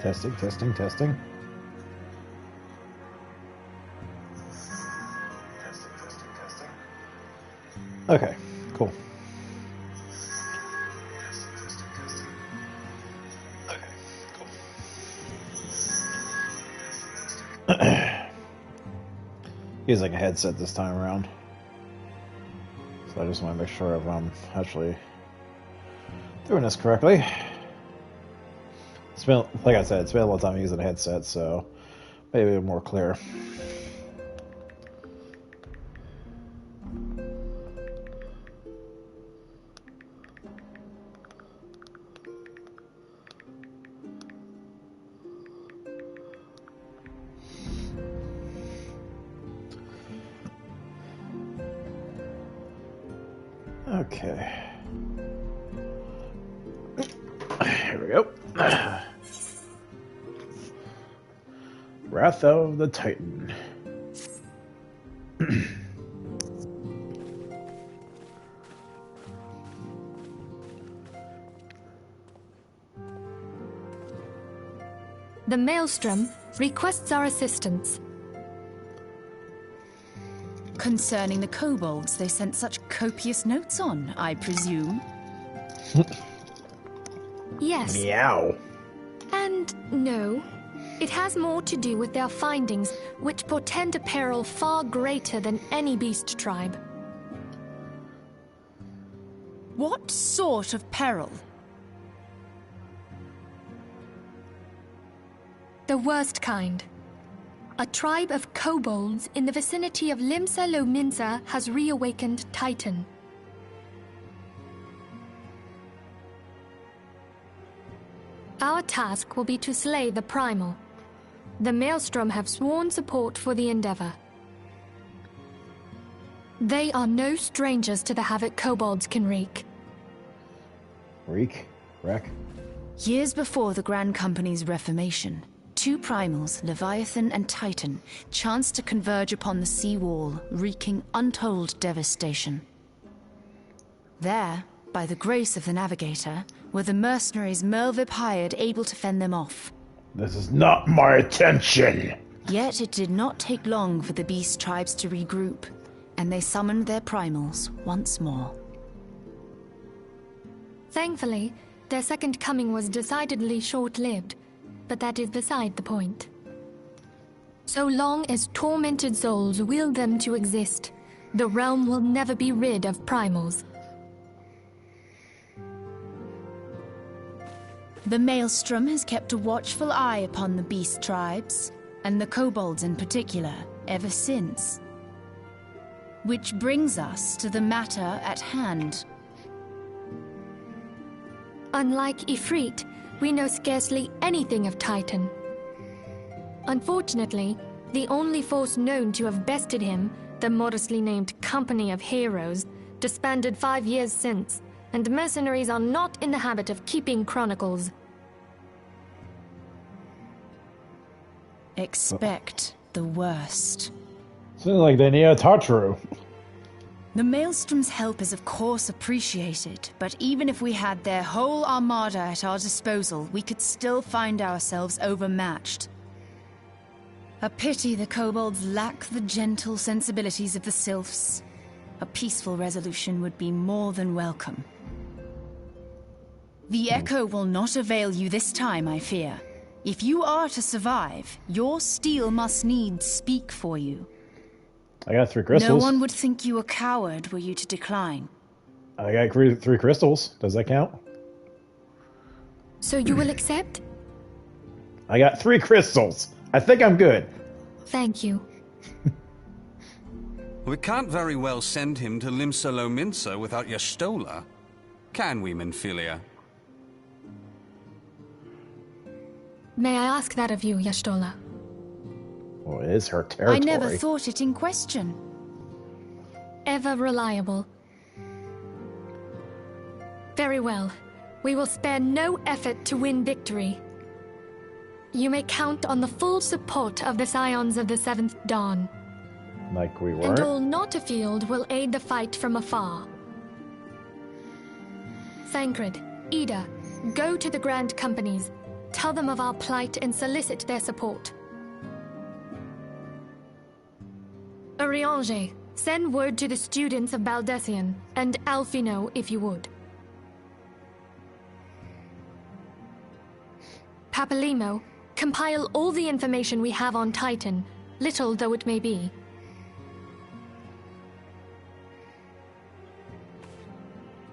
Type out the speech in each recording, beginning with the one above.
Testing, testing, testing. Okay, cool. Using a headset this time around. So I just want to make sure if I'm actually doing this correctly. It's been, like I said, it's been a long time using a headset, so maybe a bit more clear. Okay. Here we go. Wrath of the Titan. The Maelstrom requests our assistance. Concerning the kobolds they sent such copious notes on, I presume? Yes. Meow. And no. It has more to do with their findings, which portend a peril far greater than any beast tribe. What sort of peril? The worst kind. A tribe of kobolds in the vicinity of LIMSALOMINSA has reawakened Titan. Our task will be to slay the Primal. The Maelstrom have sworn support for the endeavor. They are no strangers to the havoc kobolds can wreak. Wreck? Years before the Grand Company's reformation, two primals, Leviathan and Titan, chanced to converge upon the sea wall, wreaking untold devastation. There, by the grace of the Navigator, were the mercenaries Merlvib hired able to fend them off. This is not my attention! Yet it did not take long for the beast tribes to regroup, and they summoned their primals once more. Thankfully, their second coming was decidedly short-lived, but that is beside the point. So long as tormented souls will them to exist, the realm will never be rid of primals. The Maelstrom has kept a watchful eye upon the beast tribes, and the kobolds in particular, ever since. Which brings us to the matter at hand. Unlike Ifrit, we know scarcely anything of Titan. Unfortunately, the only force known to have bested him, the modestly named Company of Heroes, disbanded 5 years since, and mercenaries are not in the habit of keeping chronicles. Expect the worst. Sounds like they need a Tartaru. The Maelstrom's help is of course appreciated, but even if we had their whole armada at our disposal, we could still find ourselves overmatched. A pity the kobolds lack the gentle sensibilities of the sylphs. A peaceful resolution would be more than welcome. The echo will not avail you this time, I fear. If you are to survive, your steel must needs speak for you. I got 3 crystals. No one would think you a coward were you to decline. I got 3 crystals. Does that count? So you will accept? I got 3 crystals. I think I'm good. Thank you. We can't very well send him to LIMSALOMINSA without Y'shtola, can we, Minfilia? May I ask that of you, Y'shtola? Well, it is her territory. I never thought it in question. Ever reliable. Very well. We will spare no effort to win victory. You may count on the full support of the Scions of the Seventh Dawn. Like we were. And all Naughterfield will aid the fight from afar. Thancred, Ida, go to the Grand Companies. Tell them of our plight and solicit their support. Urianger, send word to the students of Baldessian, and Alfino if you would. Papalimo, compile all the information we have on Titan, little though it may be.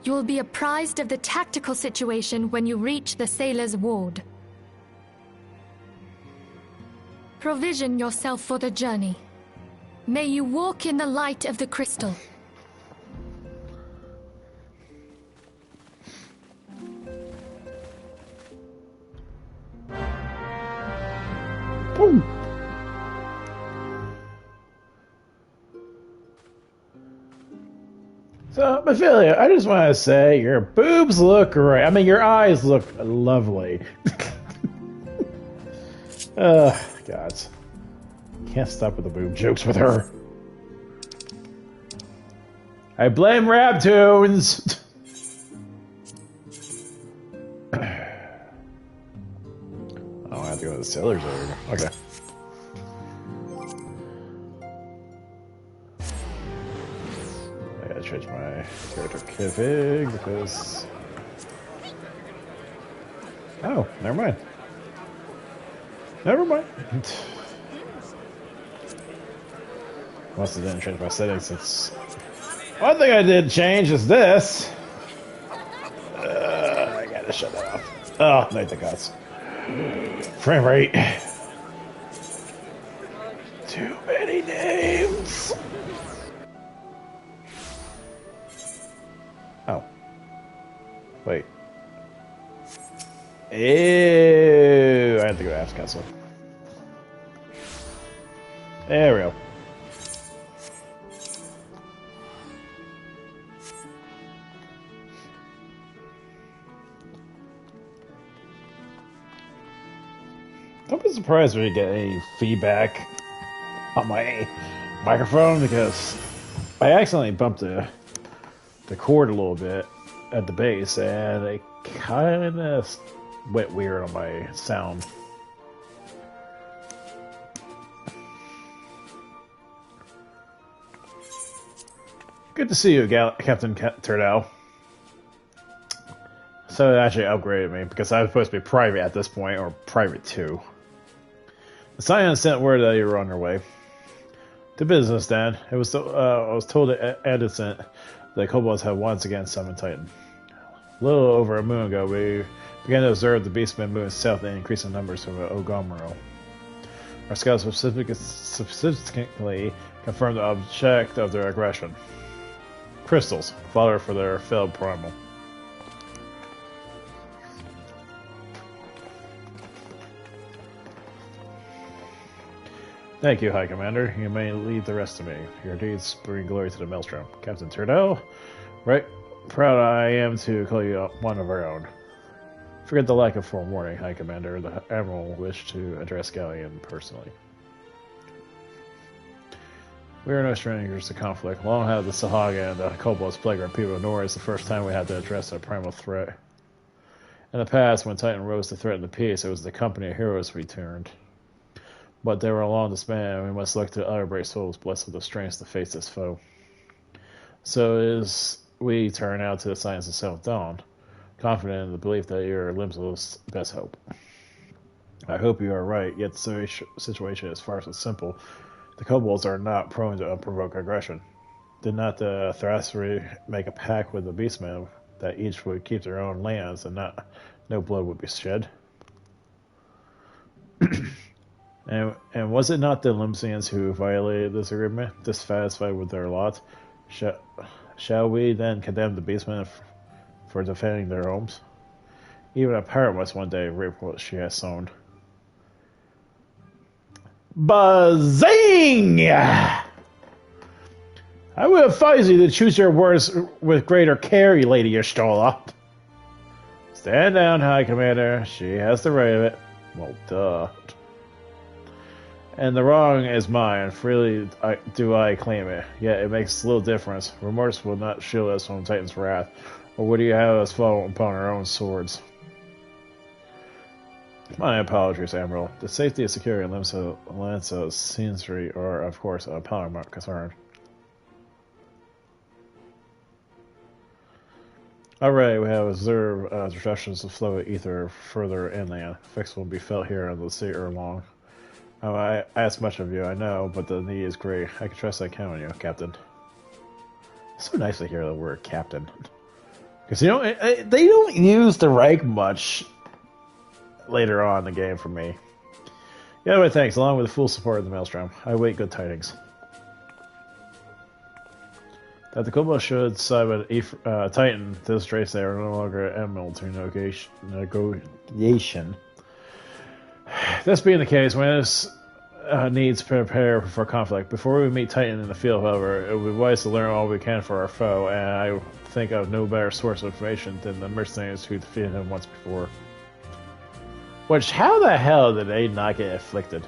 You will be apprised of the tactical situation when you reach the sailor's ward. Provision yourself for the journey. May you walk in the light of the crystal. Boom. So, Ophelia, I just want to say your boobs look great. I mean, your eyes look lovely. God. Can't stop with the boob jokes with her. I blame Raptoons! Oh, I have to go to the sailors over. Okay. I gotta change my character config because... Oh, never mind. Never mind. Must have didn't change my settings since... One thing I did change is this. I gotta shut that off. Oh, night the gods. Frame rate. Too many names. Oh. Wait. Ew. I have to go to Apps Castle. There we go. Don't be surprised when you get any feedback on my microphone because I accidentally bumped the cord a little bit at the base and it kind of went weird on my sound. Good to see you, Captain Turdell. So it actually upgraded me because I was supposed to be private at this point, or private 2. The Scion sent word that you were on your way. To business, then. I was told at Edison that kobolds had once again summoned Titan. A little over a moon ago, we began to observe the beastmen moving south in increasing numbers from Ogomero. Our scouts specifically confirmed the object of their aggression. Crystals, fodder for their failed primal. Thank you, High Commander. You may lead the rest of me. Your deeds bring glory to the Maelstrom. Captain Turdell, right proud I am to call you one of our own. Forget the lack of forewarning, High Commander. The Admiral wished to address Galleon personally. We are no strangers to conflict. Long have the Sahaga and the kobolds plagued our people, nor is the first time we had to address a primal threat. In the past, when Titan rose to threaten the peace, it was the company of heroes we turned. But they were along to span, and we must look to other brave souls blessed with the strength to face this foe. So as we turn out to the science of self-dawn, confident in the belief that you are LIMSALOMINSA's best hope. I hope you are right, yet the situation is far from simple. The kobolds are not prone to unprovoked aggression. Did not the Thraseri make a pact with the beastmen that each would keep their own lands and no blood would be shed? And was it not the Limsians who violated this agreement, dissatisfied with their lot? Shall we then condemn the beastmen for defending their homes? Even a pirate must one day reap what she has sown. Bazing! I would advise you to choose your words with greater care, Lady Y'shtola. Stand down, High Commander. She has the right of it. Well, duh. And the wrong is mine. Freely do I claim it. Yet it makes little difference. Remorse will not shield us from Titan's wrath. Or would you have us fall upon our own swords? My apologies, Admiral. The safety and security of LIMSALOMINSA's scenery are, of course, a paramount concern. Alright, we have observed disruptions of flow of ether further inland. Effects will be felt here on the sea or long. I ask much of you, I know, but the need is great. I can trust I count on you, Captain. It's so nice to hear the word Captain. Because, you know, they don't use the rank much later on in the game for me. Yeah, but thanks, along with the full support of the Maelstrom. I await good tidings. That the Kobold should side with Titan, this race they are no longer amenable to negotiation. This being the case, when this needs to prepare for conflict. Before we meet Titan in the field, however, it would be wise to learn all we can for our foe, and I think of no better source of information than the mercenaries who defeated him once before. Which, how the hell did they not get afflicted?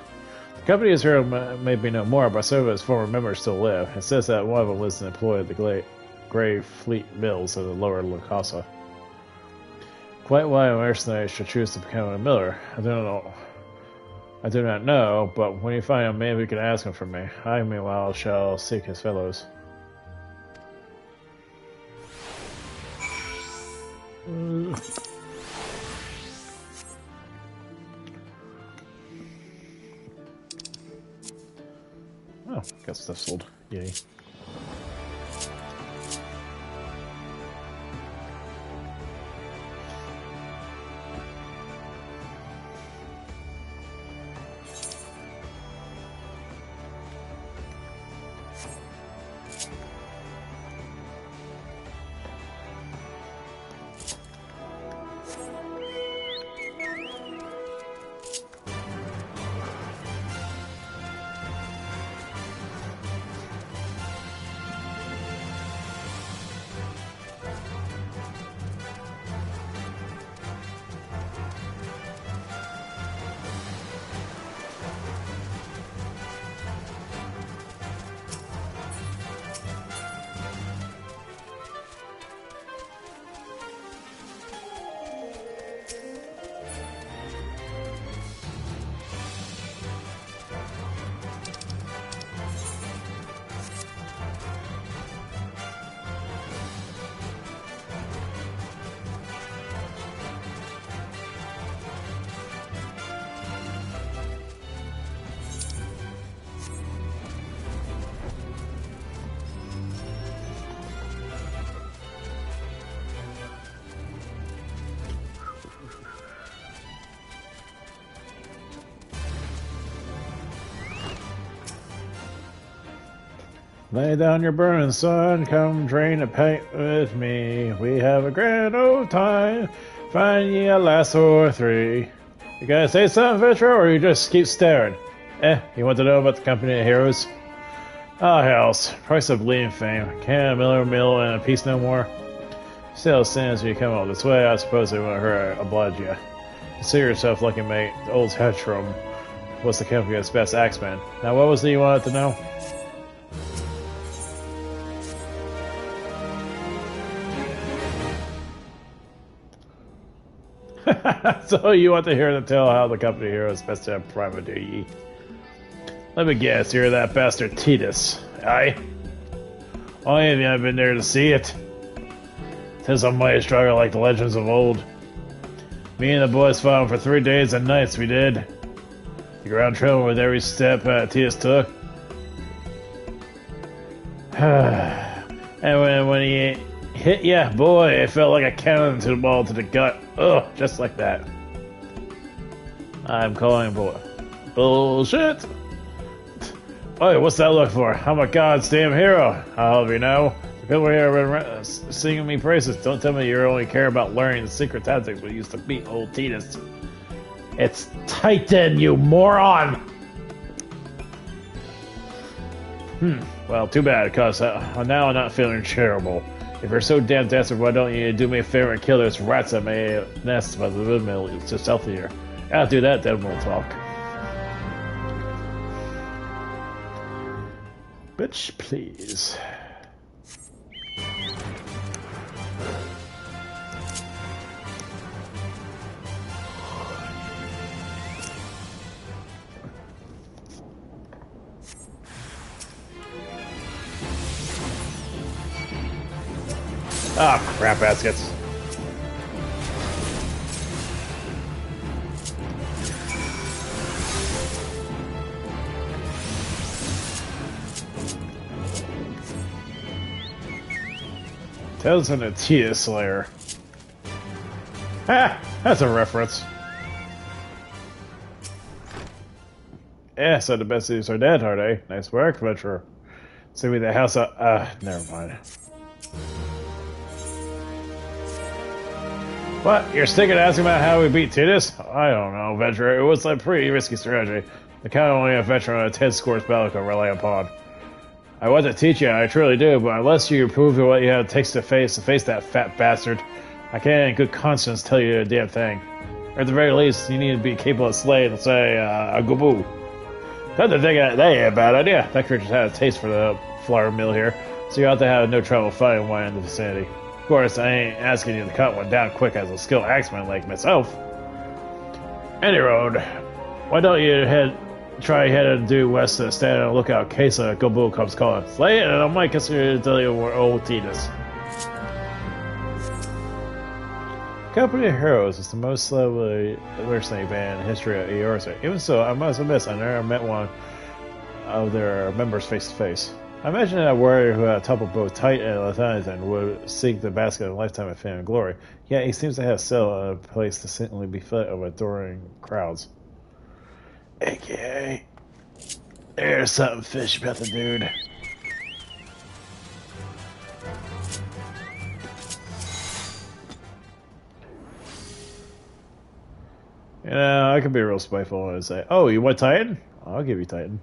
The company is here maybe no more, but some of its former members still live. It says that one of them was employed at the Grey Fleet Mills of the lower LONGSTOP. Quite why a mercenary should choose to become a miller, I do not know, but when you find him, maybe you can ask him for me. I, meanwhile, shall seek his fellows. Oh, got stuff sold. Yay. Lay down your burning sun, come drain the paint with me. We have a grand old time, find ye a lass or three. You gotta say something, Vitro, or you just keep staring? You want to know about the company of heroes? Ah, hells, price of bleeding fame. Can't a miller mill and a piece no more? Still, as soon as you come all this way, I suppose they won't hurt oblige you. Consider yourself lucky, mate. The old Hedgehog was the company's best axeman. Now, what was it you wanted to know? So you want to hear them tell how the company hero is best to have private duty? Let me guess, you're that bastard Titus, aye? Only have you been there to see it? 'Tis a mighty struggle like the legends of old. Me and the boys fought him for 3 days and nights, we did. The ground trembled with every step Titus took. And when he hit ya, boy, it felt like a cannon to the ball to the gut. Ugh, just like that. I'm calling bullshit. Oi, what's that look for? I'm a goddamn hero. I'll have you know. The people here have been singing me praises. Don't tell me you only care about learning the secret tactics we used to beat old Titus. It's Titan, you moron! Well, too bad, cause now I'm not feeling terrible. If you're so damn desperate, why don't you do me a favor and kill those rats that may nest by the windmill just south of here? I'll do that, then we'll talk. Bitch, please. Ah, crap baskets. Tales in a Tia Slayer. Ha! That's a reference. Yeah, so the best thieves are dead, are they? Nice work, adventurer. Send me the house up. Never mind. What? You're sticking asking about how we beat Titus? I don't know, adventurer. It was a pretty risky strategy. The kind of only adventure on a 10 scores battle can rely upon. I want to teach you, I truly do, but unless you prove what you have it takes to face that fat bastard, I can't in good conscience tell you a damn thing. Or at the very least, you need to be capable of slaying, say, a goboo. Not to think that ain't a bad idea. That creature's had a taste for the flour mill here, so you ought to have no trouble finding one in the vicinity. Of course, I ain't asking you to cut one down quick as a skilled axeman like myself. Any road, why don't you try heading due west and stand on the lookout in case a goboo comes calling. Slay it, and I might consider to tell you old Titus. Company of Heroes is the most slowly mercenary band in the history of Eorsa. Even so, I must admit, I never met one of their members face to face. I imagine that a warrior who had toppled both Titan and Lieutenant would seek the basket of a lifetime of fame and glory, yet he seems to have settled in a place to simply be fed of adoring crowds. AKA, there's something fishy about the dude. You know, I could be real spiteful and say, oh, you want Titan? I'll give you Titan.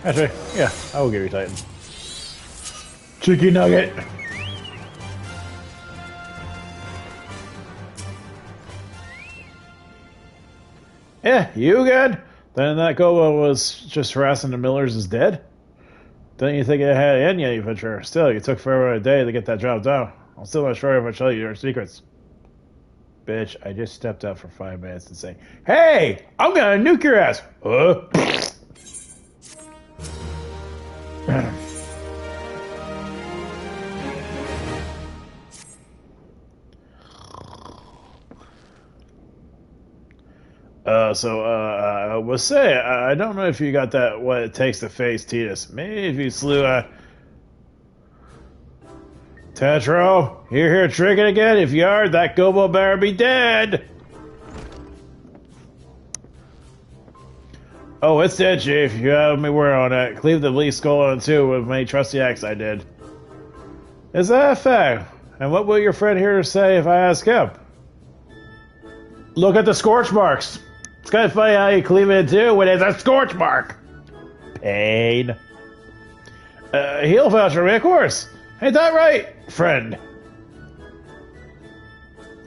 Actually, yeah, I will give you Titan. Chicken nugget! Yeah, you good? Then that Gobo was just harassing the Millers is dead? Didn't you think it had an end yet, adventurer? Still, you took forever a day to get that job done. I'm still not sure if I tell you your secrets. Bitch, I just stepped out for 5 minutes to say, hey! I'm gonna nuke your ass! I will say, I don't know if you got that, what it takes to face Titus. Maybe if you slew, Tetro, you're here tricking again? If you are, that Gobo better be dead! Oh, it's dead, Chief. You have me word on that. Cleave the least skull on two with my trusty axe I did. Is that a fact? And what will your friend here say if I ask him? Look at the scorch marks! It's kind of funny how you cleave it in two when it's a scorch mark! Pain. He'll vouch for me, of course. Ain't that right, friend?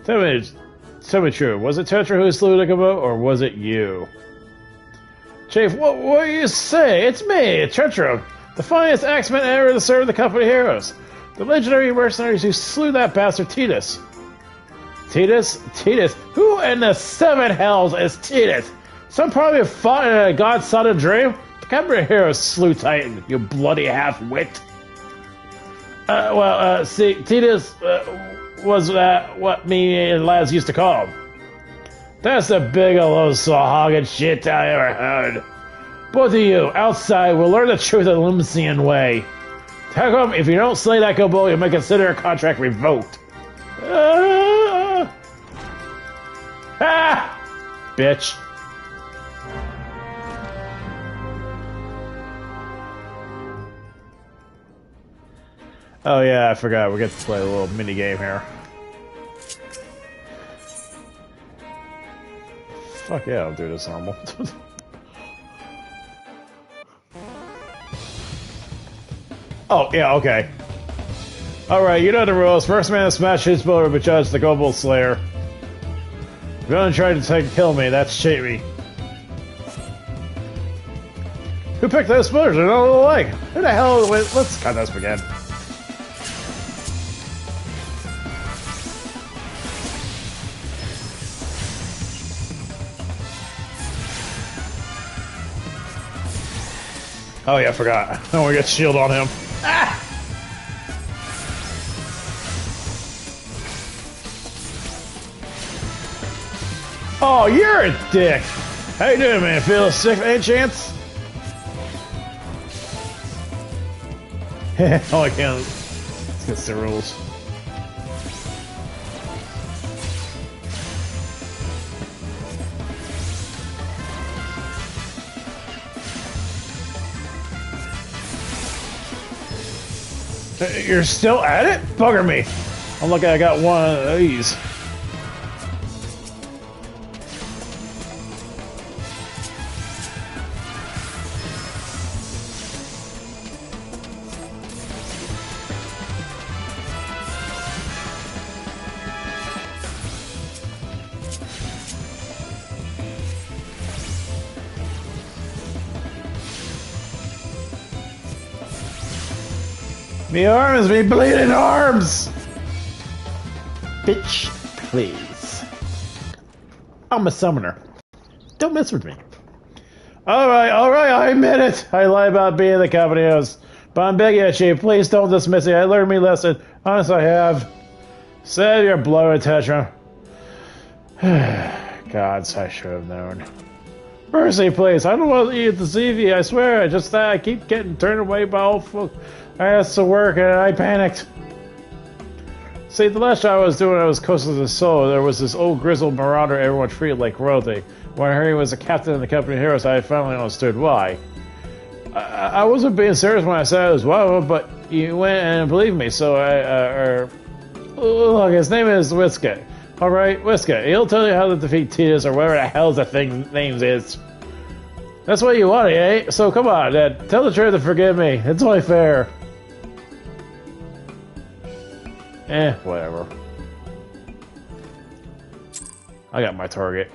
Tell me true. Was it Tetra who slew the Gabo, or was it you? Chief, what do you say? It's me, Tetra, the finest axeman ever to serve the company of heroes. The legendary mercenaries who slew that bastard Titus. Titus? Who in the 7 hells is Titus? Some probably fought in a god-sodded dream? The company of heroes slew Titan, you bloody half-wit. See, Titus was what me and lads used to call him. That's the biggest hogging shit I ever heard. Both of you, outside, will learn the truth of the Limsian way. How come if you don't slay that Gobo, you may consider a contract revoked? Bitch. Oh yeah, I forgot. We get to play a little mini game here. Fuck yeah, I'll do this normal. Oh, yeah, okay. Alright, you know the rules. First man to smash his boat will be judged the Gobo Slayer. If you're gonna try to kill me, that's cheat me. Who picked those spoilers? They're not alike. Who the hell? Wait, let's cut this again. Oh yeah, I forgot. I don't want to get shield on him. Ah! Oh, you're a dick! How you doing, man? Feel sick any chance? Oh, I can't. Let's get the rules. You're still at it? Bugger me. I'm lucky I got one of these. Me arms, me bleeding arms! Bitch, please. I'm a summoner. Don't mess with me. Alright, I admit it. I lie about being the company host. But I'm begging you, Chief, please don't dismiss it. I learned me lesson. Honest, I have. Save your blood, Tetra. Gods, I should have known. Mercy, please. I don't want you to deceive you. I swear. I keep getting turned away by all folk. I asked to work and I panicked. See, the last job I was doing, I was close to the soul. There was this old grizzled marauder everyone treated like royalty. When I heard he was a captain in the company heroes, I finally understood why. I wasn't being serious when I said it was well, but you went and believed me, so look, his name is Whisket. Alright, Whisket. He'll tell you how to defeat Titus or whatever the hell the thing's name is. That's what you wanted, eh? So come on, Dad. Tell the truth and forgive me. It's only fair. Whatever. I got my target.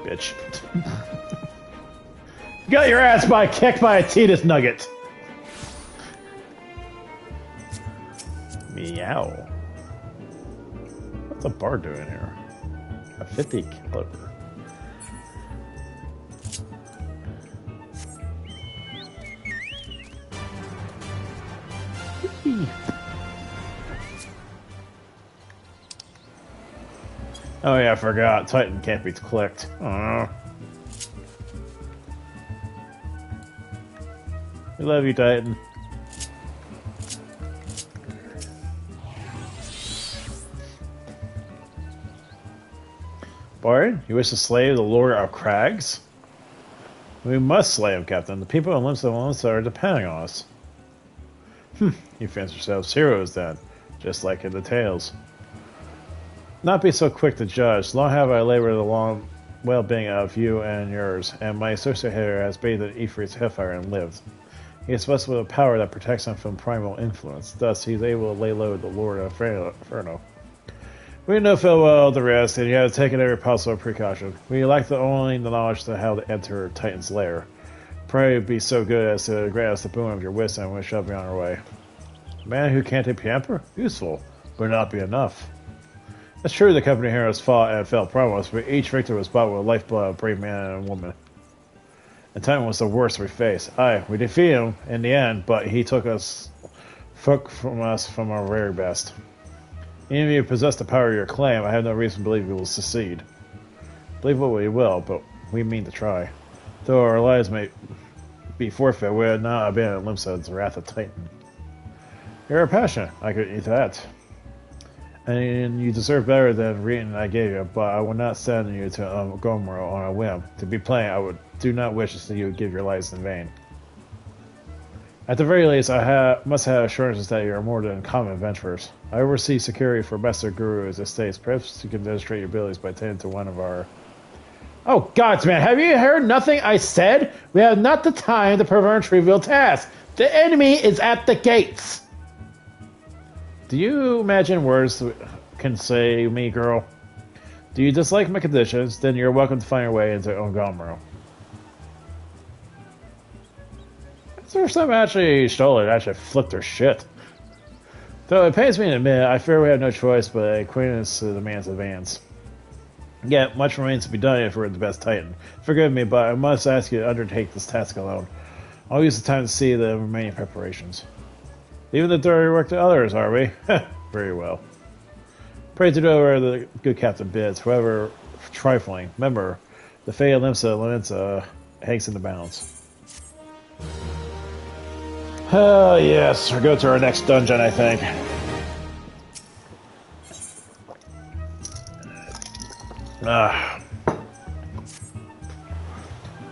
Bitch. You got your ass kicked by a Titus nugget. Meow. What's a bar doing here? A 50 caliber. Oh yeah, I forgot. Titan can't be clicked. We love you, Titan. Bard, you wish to slay the Lord of Crags? We must slay him, Captain. The people in LIMSALOMINSA are depending on us. You fancy yourselves heroes, then, just like in the tales. Not be so quick to judge. Long have I labored the long well-being of you and yours, and my associate here has bathed in Ifrit's hellfire and lived. He is blessed with a power that protects him from primal influence. Thus, he is able to lay low the Lord of Inferno. We know full well the rest, and you have taken every possible precaution. We lack only the knowledge of how to enter Titan's lair. Pray be so good as to grant us the boon of your wisdom, and we shall be on our way. A man who can't take pamper? Useful, but not be enough. It's true the company heroes fought and fell promised, but each victory was bought with the lifeblood of a brave man and a woman. And Titan was the worst we faced. Aye, we defeated him in the end, but he took from us from our very best. Even if you possess the power of your claim, I have no reason to believe you will succeed. Believe what we will, but we mean to try. Though our lives may be forfeit, we have not abandoned LIMSA's wrath of Titan. You're passionate, I could eat that. And you deserve better than the reading I gave you, but I will not send you to Gomorrah on a whim. To be plain, do not wish to see you give your lives in vain. At the very least, I must have assurances that you are more than common adventurers. I oversee security for Master Guru's estates. Perhaps you can demonstrate your abilities by attending to one of our... Oh, gods, man, have you heard nothing I said? We have not the time to perform trivial tasks. The enemy is at the gates. Do you imagine words can say me, girl? Do you dislike my conditions? Then you're welcome to find your way into Ongomro. It's the first time I actually stole it. I actually flipped her shit. Though it pains me to admit, I fear we have no choice but acquaintance to the man's advance. Yet, much remains to be done if we're the best Titan. Forgive me, but I must ask you to undertake this task alone. I'll use the time to see the remaining preparations. Leaving the dirty work to others, are we? Very well. Pray to do where the good captain bids, however trifling. Remember, the fate of LIMSALOMINSA hangs in the balance. Oh, yes. We'll go to our next dungeon, I think.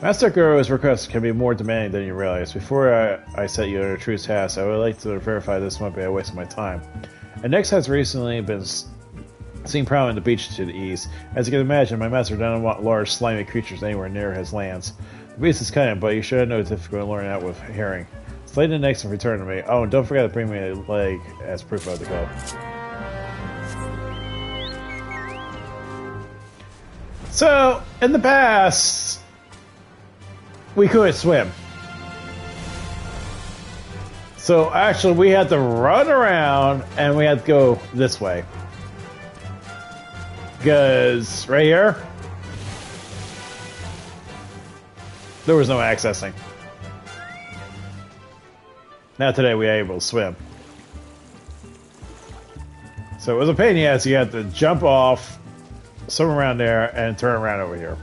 Master Guru's requests can be more demanding than you realize. Before I set you on a true task, I would like to verify this won't be a waste of my time. And next has recently been seen prowling the beach to the east. As you can imagine, my master doesn't want large, slimy creatures anywhere near his lands. The beast is cunning, but you should have no difficulty learning that with hearing. Slay the next and return to me. Oh, and don't forget to bring me a leg as proof of the go. So, in the past, we couldn't swim. So, actually, we had to run around and we had to go this way. Because, right here, there was no accessing. Now today we are able to swim. So it was a pain in the ass. You had to jump off, swim around there, and turn around over here.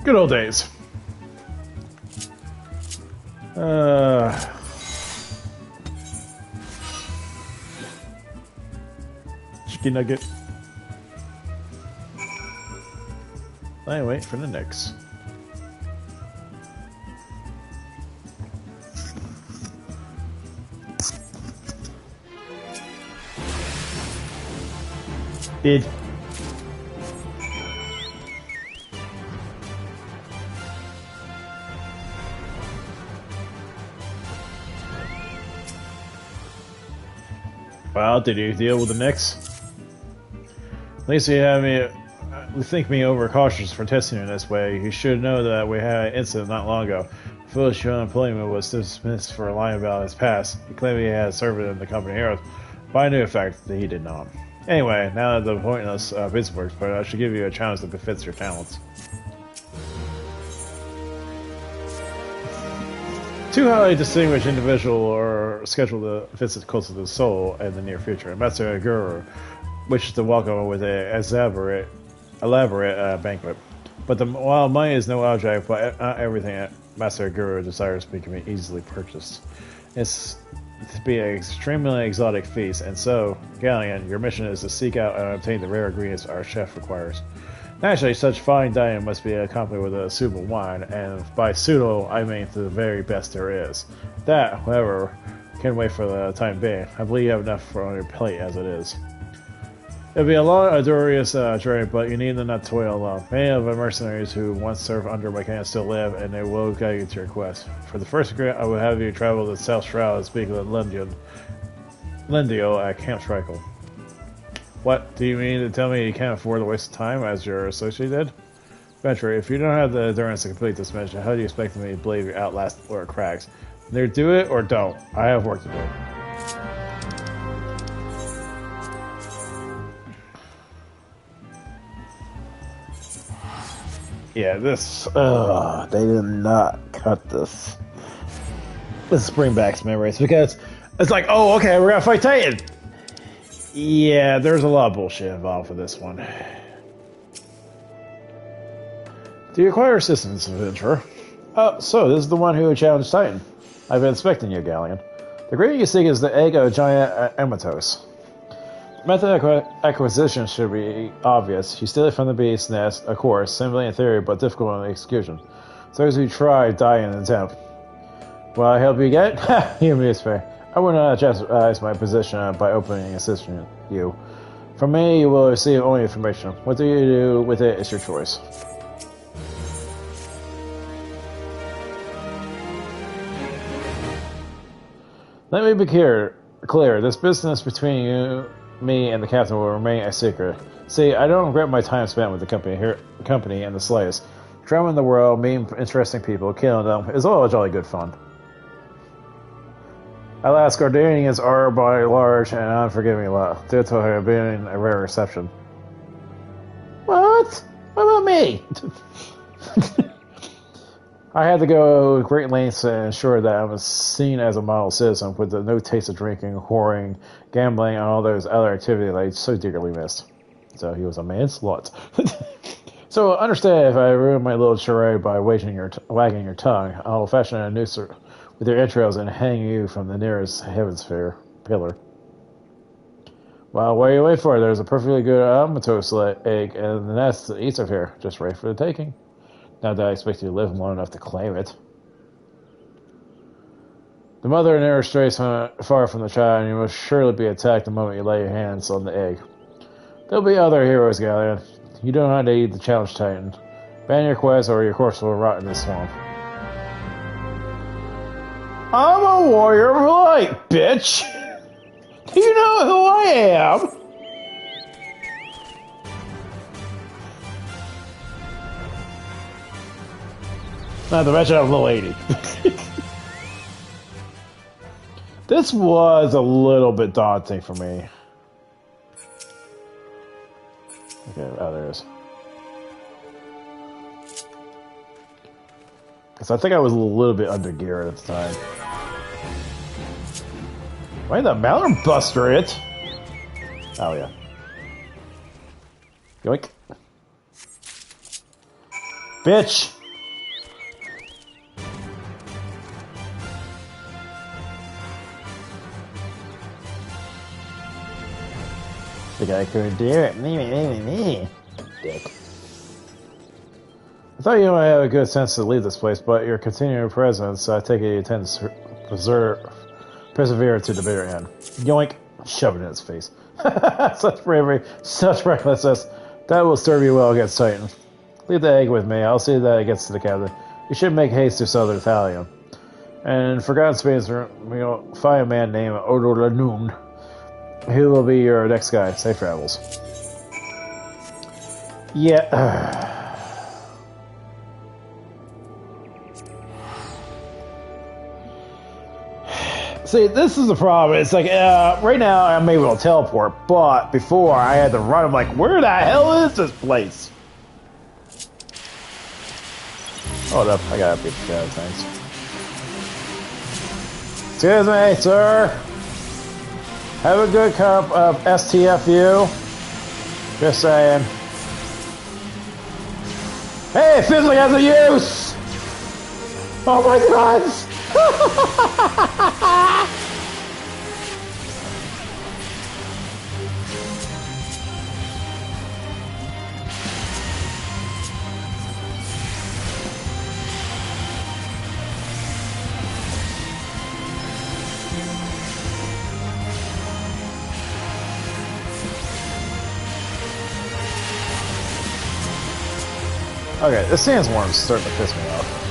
Good old days. Chicken nugget. I wait for the next. Did. Well, did you deal with the Knicks? At least you have me. You think me overcautious for testing in this way. You should know that we had an incident not long ago. Foolish unemployment was dismissed for lying about his past. He claimed he had served in the company heroes, but I knew the fact that he did not. Anyway, now that the pointless business works, but I should give you a challenge that befits your talents. Two highly distinguished individual are scheduled to visit close to the soul in the near future. Master Guru wishes to welcome with an elaborate banquet. But while money is no object, but not everything Master Guru desires can be easily purchased. It's to be an extremely exotic feast, and so, Galleon, your mission is to seek out and obtain the rare ingredients our chef requires. Naturally, such fine dining must be accompanied with a suitable wine, and by suitable, I mean the very best there is. That, however, can wait for the time being. I believe you have enough on your plate as it is. It'll be a long, arduous journey, but you need not toil alone. Many of the mercenaries who once served under my command still live, and they will guide you to your quest. For the first agreement, I will have you travel to South Shroud and speak with Lendio at Camp Strikel. What, do you mean to tell me you can't afford to waste time as your associate did? Venture, if you don't have the endurance to complete this mission, how do you expect me to believe you outlast Lord Cracks? Either do it or don't. I have work to do. Yeah, this, they did not cut this. Let's bring back some memories, because it's like, oh, okay, we're gonna fight Titan! Yeah, there's a lot of bullshit involved with this one. Do you require assistance, adventurer? Oh, so this is the one who challenged Titan. I've been expecting you, Galleon. The ingredient you seek is the egg of a giant Amatos. Method of acquisition should be obvious. You steal it from the beast's nest, of course, simply in theory, but difficult in execution. Those who try die in an attempt. Will I help you get it? You amuse me. I will not jeopardize my position by opening and assisting you. From me, you will receive only information. What do you do with it is your choice. Let me be clear. This business between you, me, and the captain will remain a secret. See, I don't regret my time spent with the company and the slaves. Traveling the world, meeting interesting people, killing them, is all jolly good fun. Alas, Gardanians are by large and unforgiving lot, due to have been a rare reception. What? What about me? I had to go great lengths to ensure that I was seen as a model citizen with no taste of drinking, whoring, gambling, and all those other activities I so dearly missed. So he was a man slut. So understand if I ruined my little charade by wagging your tongue, I'll fashion a noose with your entrails and hang you from the nearest heaven's pillar. Well, what are you waiting for? There's a perfectly good albatross egg and the nest eats of here, just ready for the taking. Not that I expect you to live long enough to claim it. The mother never strays far from the child, and you must surely be attacked the moment you lay your hands on the egg. There'll be other heroes gathering. You don't have to eat the challenge titan. Ban your quest or your corpse will rot in this swamp. I'm a warrior of light, bitch! Do you know who I am? Not to mention I'm a little 80. This was a little bit daunting for me. Okay, oh, there it is. Because I think I was a little bit under gear at the time. Why the Mallard Buster it? Oh, yeah. Yoink. Bitch! The guy couldn't do it. Me. Dick. I thought you might have a good sense to leave this place, but your continuing presence, I take it you intend to persevere to the bitter end. Yoink! Shove it in his face. Such bravery, such recklessness. That will serve you well against Titan. Leave the egg with me. I'll see that it gets to the captain. You should make haste to Southern Italian. And in Forgotten Space, we'll find a man named Odo Lanun. He will be your next guy. Safe travels. Yeah. See, this is the problem. It's like, right now I'm able to teleport, but before I had to run. I'm like, where the hell is this place? Hold up, I gotta beat the guy, thanks. Excuse me, sir. Have a good cup of STFU. Just saying. Hey, Fizzling has a use! Oh my god! Okay, the sandsworm's starting to piss me off.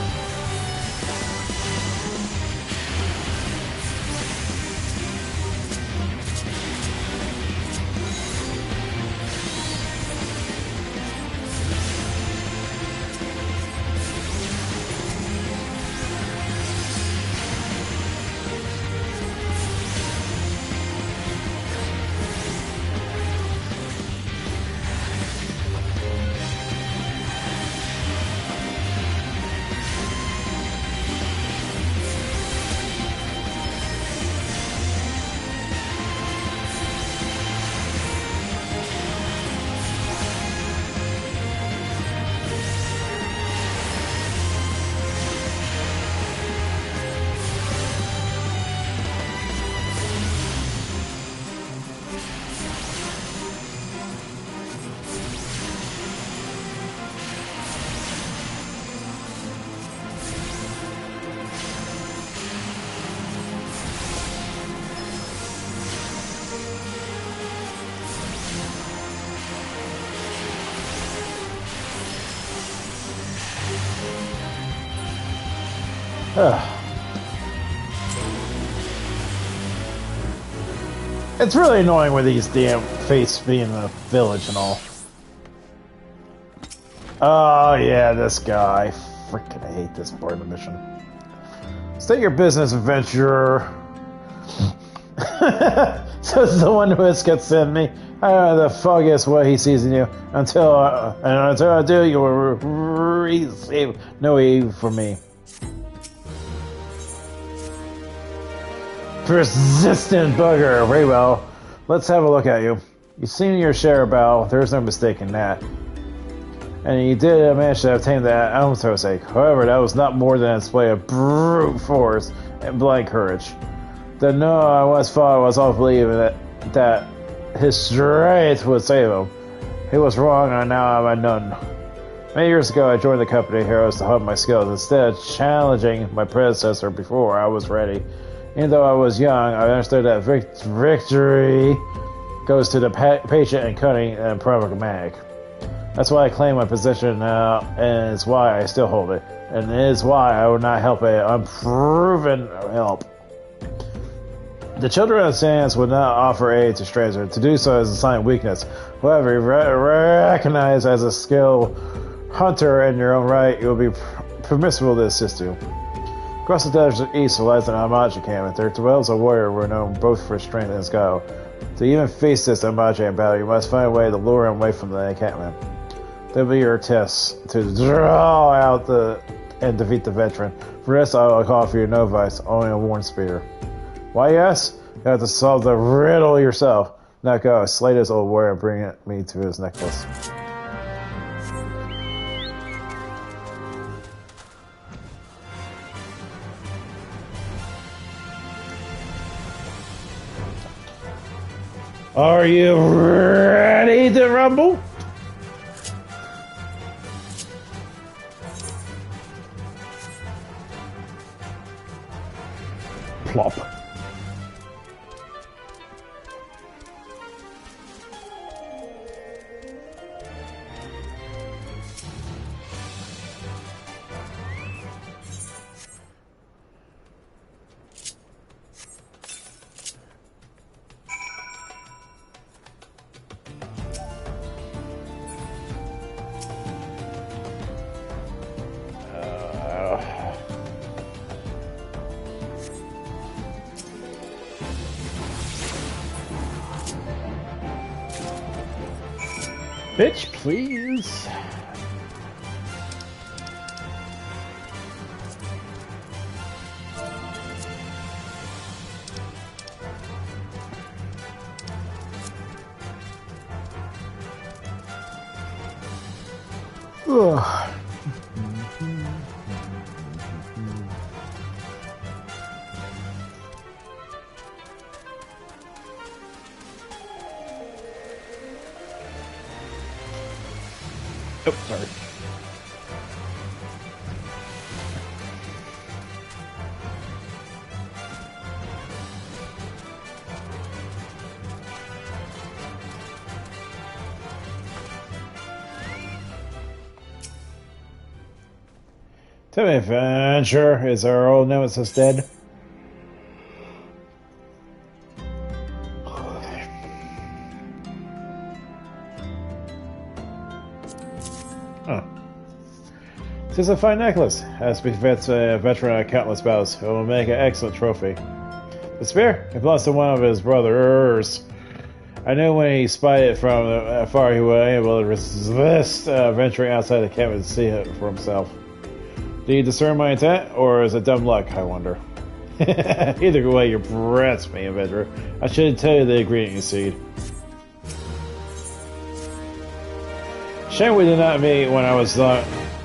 It's really annoying with these damn fates being in the village and all. Oh yeah, this guy. Freaking hate this part of the mission. State your business, adventurer. Says the one who has sent me. I don't know the foggiest what he sees in you. Until I do, you will receive no aid from me. Persistent bugger. Very well. Let's have a look at you. You've seen your share of battle. There's no mistaking that. And you did manage to obtain that ounce's sake. However, that was not more than a display of brute force and blind courage. The no I once thought was all believing that his strength would save him. He was wrong, and now I'm unknown. Many years ago, I joined the company of heroes to hone my skills. Instead of challenging my predecessor before I was ready. Even though I was young, I understood that victory goes to the patient and cunning and pragmatic. That's why I claim my position now, and it's why I still hold it. And it is why I will not help a unproven help. The children of Sands would not offer aid to strangers. To do so is a sign of weakness. However, recognized as a skilled hunter in your own right, it will be permissible to assist you. Across the desert east lies an Amaji encampment. There dwells a warrior who are known both for strength and skill. To even face this Amaji in battle, you must find a way to lure him away from the encampment. That'll be your test to draw out and defeat the veteran. For this, I will offer you no advice, only a worn spear. Why, yes? You have to solve the riddle yourself. Now go, slay this old warrior and bring me to his necklace. Are you ready to rumble? Plop. Bitch, please. Ugh. Oh, sorry. Tell me, Adventure, is our old nemesis dead? Huh. This is a fine necklace. As befits a veteran of countless battles, it will make an excellent trophy. The spear? It belongs to one of his brothers. I knew when he spied it from afar he was able to resist venturing outside the cabin to see it for himself. Do you discern my intent, or is it dumb luck, I wonder? Either way, you're brats me, adventurer. I should tell you the ingredient you seed. Shame we did not meet when I was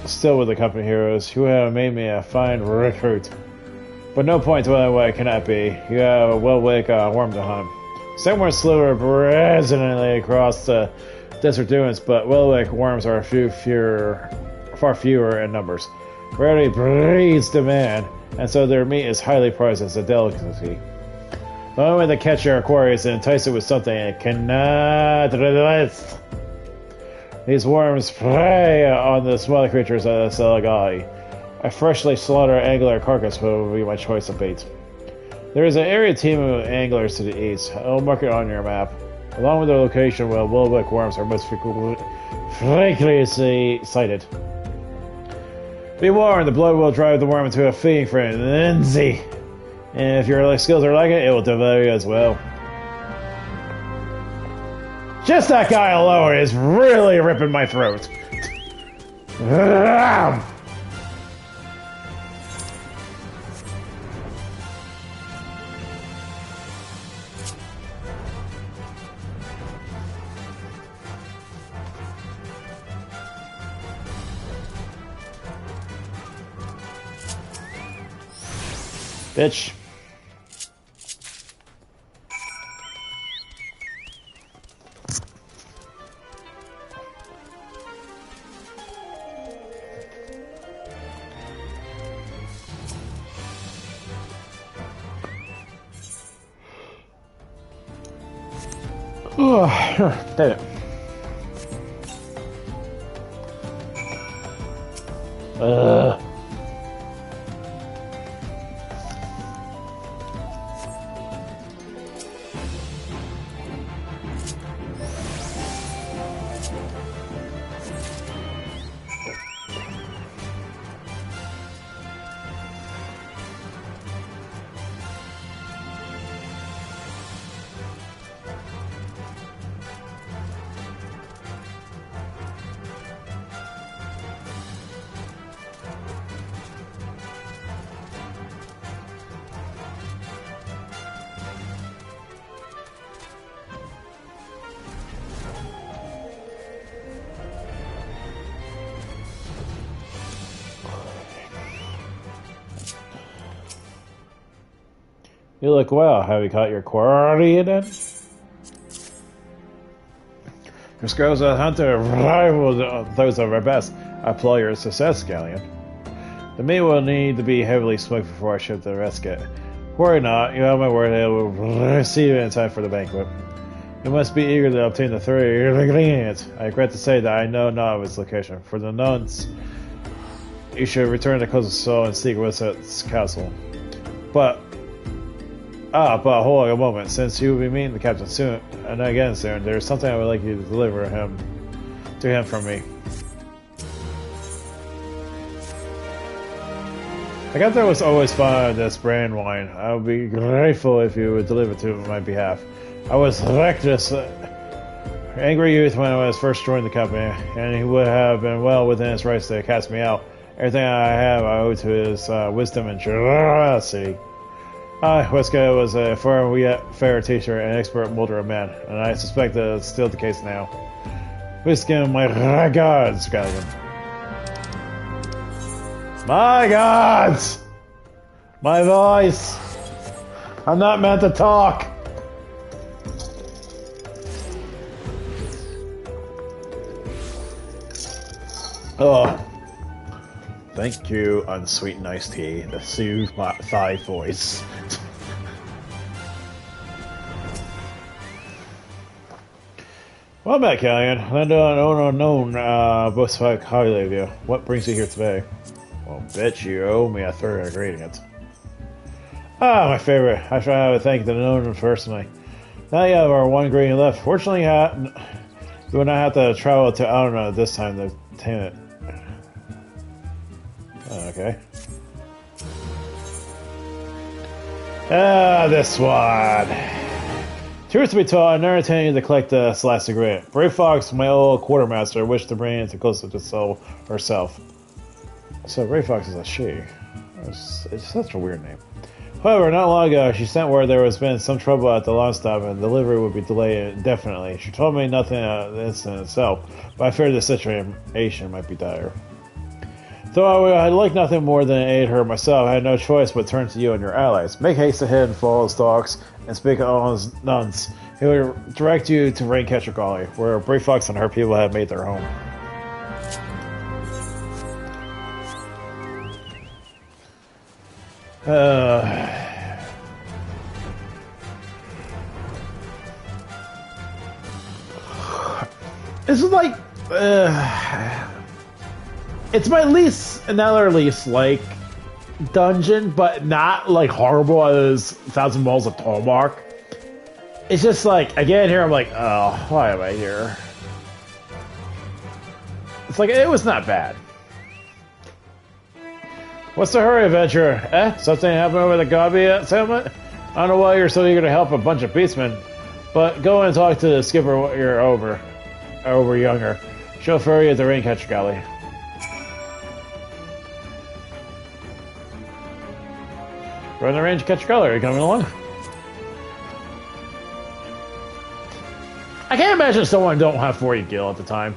still with the company heroes. You have made me a fine recruit. But no point to what I cannot be. You have a well-wick worm to hunt. Somewhere slower resonantly across the desert dunes, but well-wick worms are far fewer in numbers. Rarely breeds demand, and so their meat is highly prized as a delicacy. The only way to catch your quarry is to entice it with something it cannot resist. These worms prey on the smaller creatures of the Salagai. A freshly slaughtered angler carcass will be my choice of bait. There is an area team of anglers to the east. I'll mark it on your map. Along with the location where well-wick worms are most frequently sighted. Be warned, the blood will drive the worm into a feeding frenzy. And if your skills are like it, it will devour you as well. Just that guy alone is really ripping my throat. Bitch. Oh, did it. You look well. Have you caught your quarry yet? Your skills as a hunter rival those of our best. I applaud your success, Galleon. The meat will need to be heavily smoked before I ship the rest kit. Worry not, you have my word I will receive it in time for the banquet. You must be eager to obtain the three ingredients. I regret to say that I know not of its location. For the nuns, you should return to Coast of Soul and seek Wizard's castle. But hold on a moment. Since you will be meeting the captain soon, and again soon, there's something I would like you to deliver to him from me. The captain was always fond of this brand wine. I would be grateful if you would deliver it to him on my behalf. I was reckless, angry youth when I was first joined the company, and he would have been well within his rights to cast me out. Everything I have I owe to his wisdom and generosity. Wesker was a firm yet fair teacher and expert molder of men, and I suspect that it's still the case now. Please give him my regards, Galleon. My gods! My voice! I'm not meant to talk! Oh. Thank you, unsweetened iced tea, to soothe my thigh voice. Well met, Galleon. Land unknown, both spoke highly of you. What brings you here today? Well, bitch, you owe me a third ingredient. Ah, my favorite. I shall have to thank the known personally. Now you have our one ingredient left. Fortunately, you will not have to travel to Alna this time to obtain it. Okay. This one. Truth to be told, I never intended to collect this last ingredient. BRAYFLOX, my old quartermaster, wished to bring it to closer to Soul herself. So BRAYFLOX is a she. It's such a weird name. However, not long ago, she sent word there was been some trouble at the LONGSTOP and delivery would be delayed indefinitely. She told me nothing of the incident itself, but I feared the situation might be dire. Though I'd like nothing more than aid her myself, I had no choice but turn to you and your allies. Make haste ahead and follow his dogs, and speak to all his nuns. He will direct you to Raincatcher Gully, where BRAYFLOX and her people have made their home. This is like, it's my least, another least, like, dungeon, but not, like, horrible as 1,000 Balls of Tallmark. It's just, like, again, here I'm like, oh, why am I here? It's like, it was not bad. What's the hurry, adventurer? Something happened over the Gabi settlement? I don't know why you're so eager to help a bunch of beastmen. But go and talk to the skipper when you're over younger. She'll ferry you at the Raincatcher Galley. Run the Raincatcher Galley, are you coming along? I can't imagine someone don't have 40 gil at the time.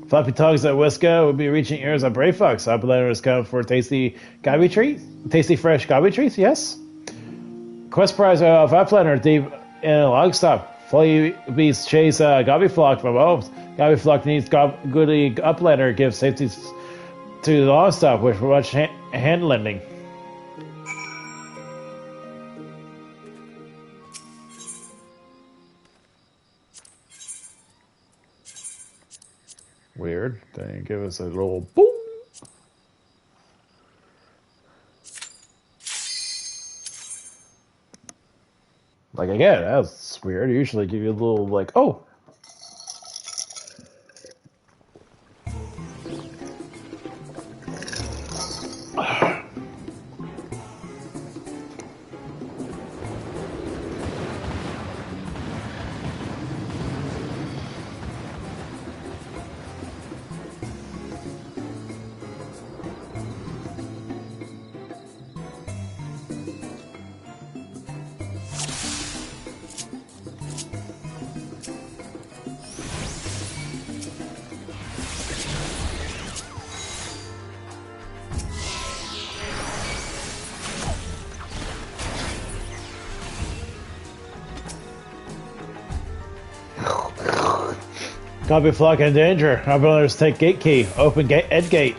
Floppy Togs at Whiska will be reaching ears on BRAYFLOX'S. Uplanders come for tasty gobby treats. Tasty fresh gobby treats, yes. Quest prize of Uplander deep in LONGSTOP. Fly beasts chase Gobbyflock from homes. Gobbyflock needs goody Uplander gives safety to the LONGSTOP with much hand lending. Weird. They give us a little boom. Like again, that's weird. Usually give you a little like, oh. Gobbyflock in danger. Uplanders take gate key. Open gate. Ed gate.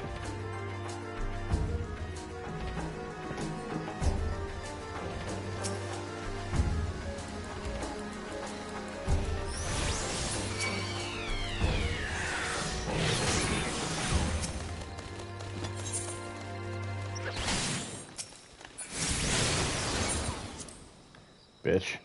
Bitch.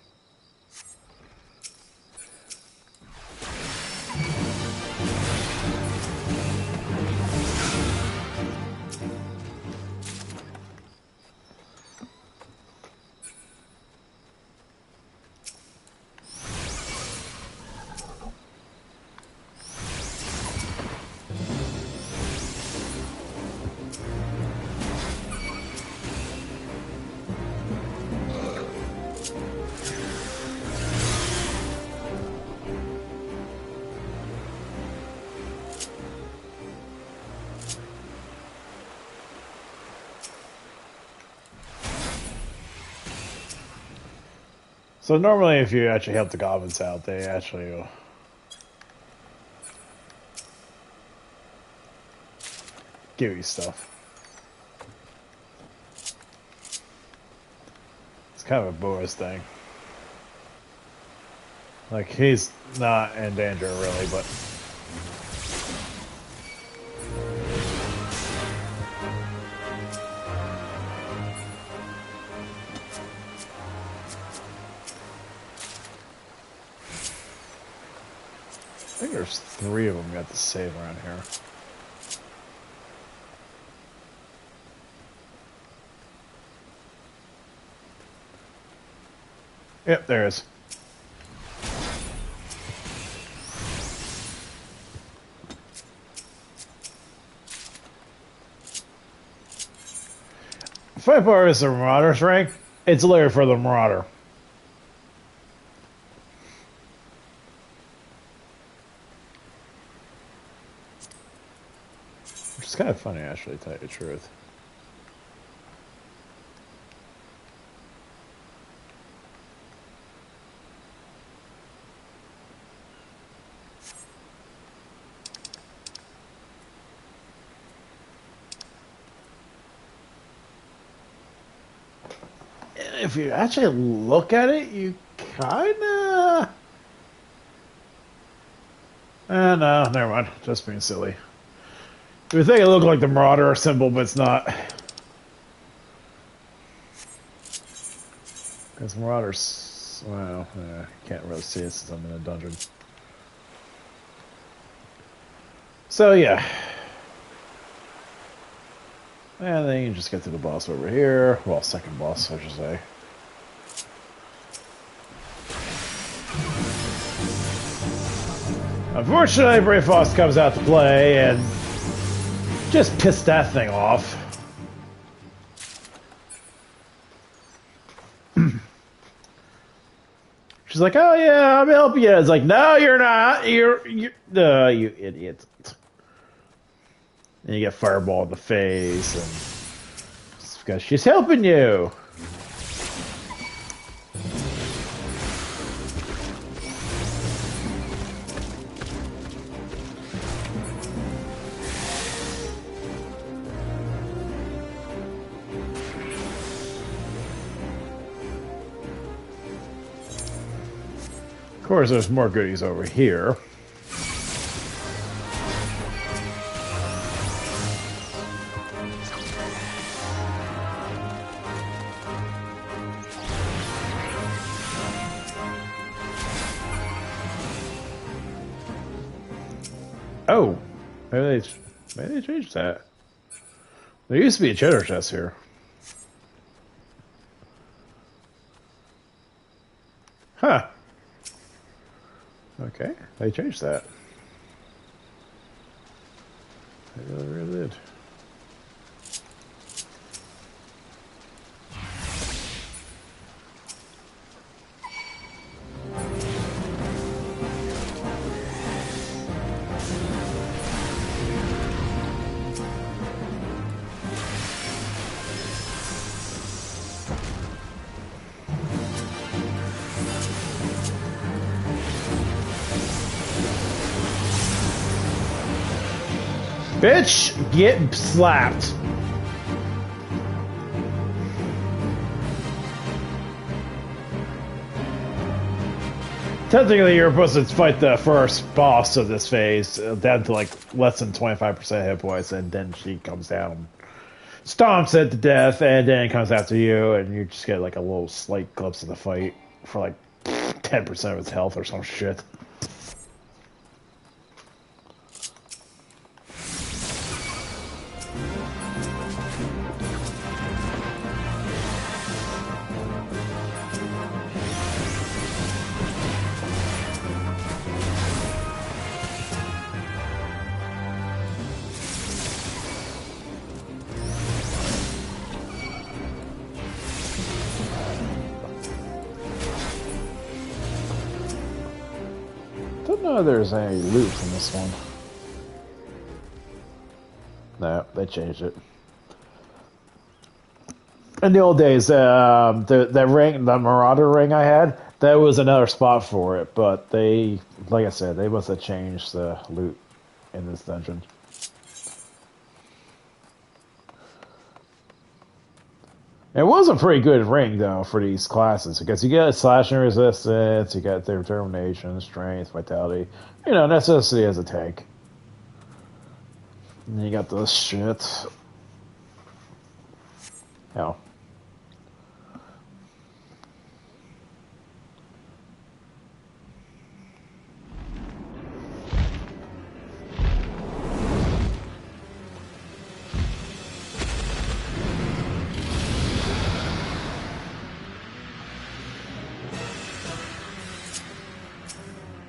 So normally if you actually help the goblins out, they actually give you stuff. It's kind of a Boris thing. Like, he's not in danger really, but... I think there's 3 of them got to save around here. Yep, there is. Fight bar is the Marauder's rank. It's layer for the Marauder. Which is kind of funny, actually, to tell you the truth. if you actually look at it, you kinda... no, never mind. Just being silly. You would think it looked like the Marauder symbol, but it's not. Because Marauders... Well, can't really see it since I'm in a dungeon. So, yeah. And then you can just get to the boss over here. Well, second boss, I should say. Unfortunately, BRAYFLOX comes out to play and just pissed that thing off. She's like, "Oh yeah, I'm helping you." It's like, "No, you're not. You idiot." And you get fireball in the face, and it's because she's helping you. Of course, there's more goodies over here. Oh, maybe they changed that. There used to be a cheddar chest here. Huh. Okay, they changed that. They really did. Bitch, get slapped. Technically, you're supposed to fight the first boss of this phase down to like less than 25% hit points, and then she comes down, stomps it to death, and then comes after you, and you just get like a little slight glimpse of the fight for like 10% of its health or some shit. Don't know there's any loot from this one. No, they changed it. In the old days, the ring, the Marauder ring I had, there was another spot for it, but they, like I said, they must have changed the loot in this dungeon. It was a pretty good ring, though, for these classes, because you get slashing resistance, you get their determination, strength, vitality, you know, necessity as a tank. And you got this shit. Hell.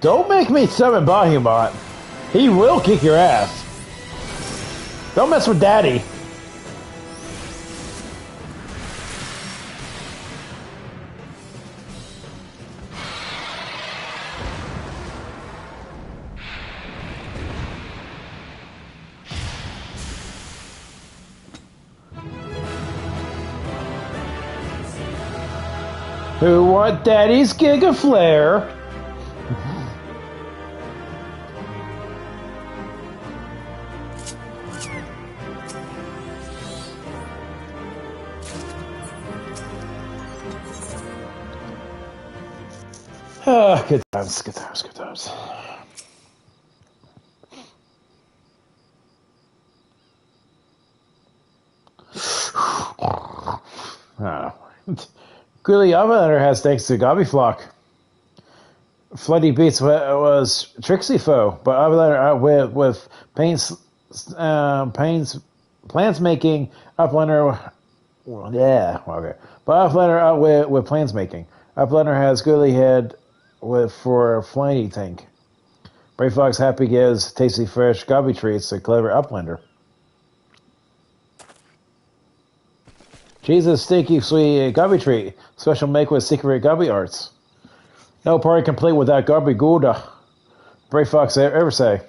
Don't make me summon Bahumot. He will kick your ass. Don't mess with Daddy. Who want Daddy's Giga Flare? Good times, good times, good times. Clearly, Avatar has thanks to Gobbyflock. Floody Beats was Trixie Foe, but Avatar outwit with Pain's plans making Uplander. Well, yeah, okay. But Uplander outwit with plans making. Uplander has Googly Head for Flighty Tank. BRAYFLOX Happy gives tasty fresh gobby treats to clever Uplander. Jesus Stinky Sweet Gobby Treat. Special make with secret gobby arts. No party complete without gobby gouda. BRAYFLOX ever say.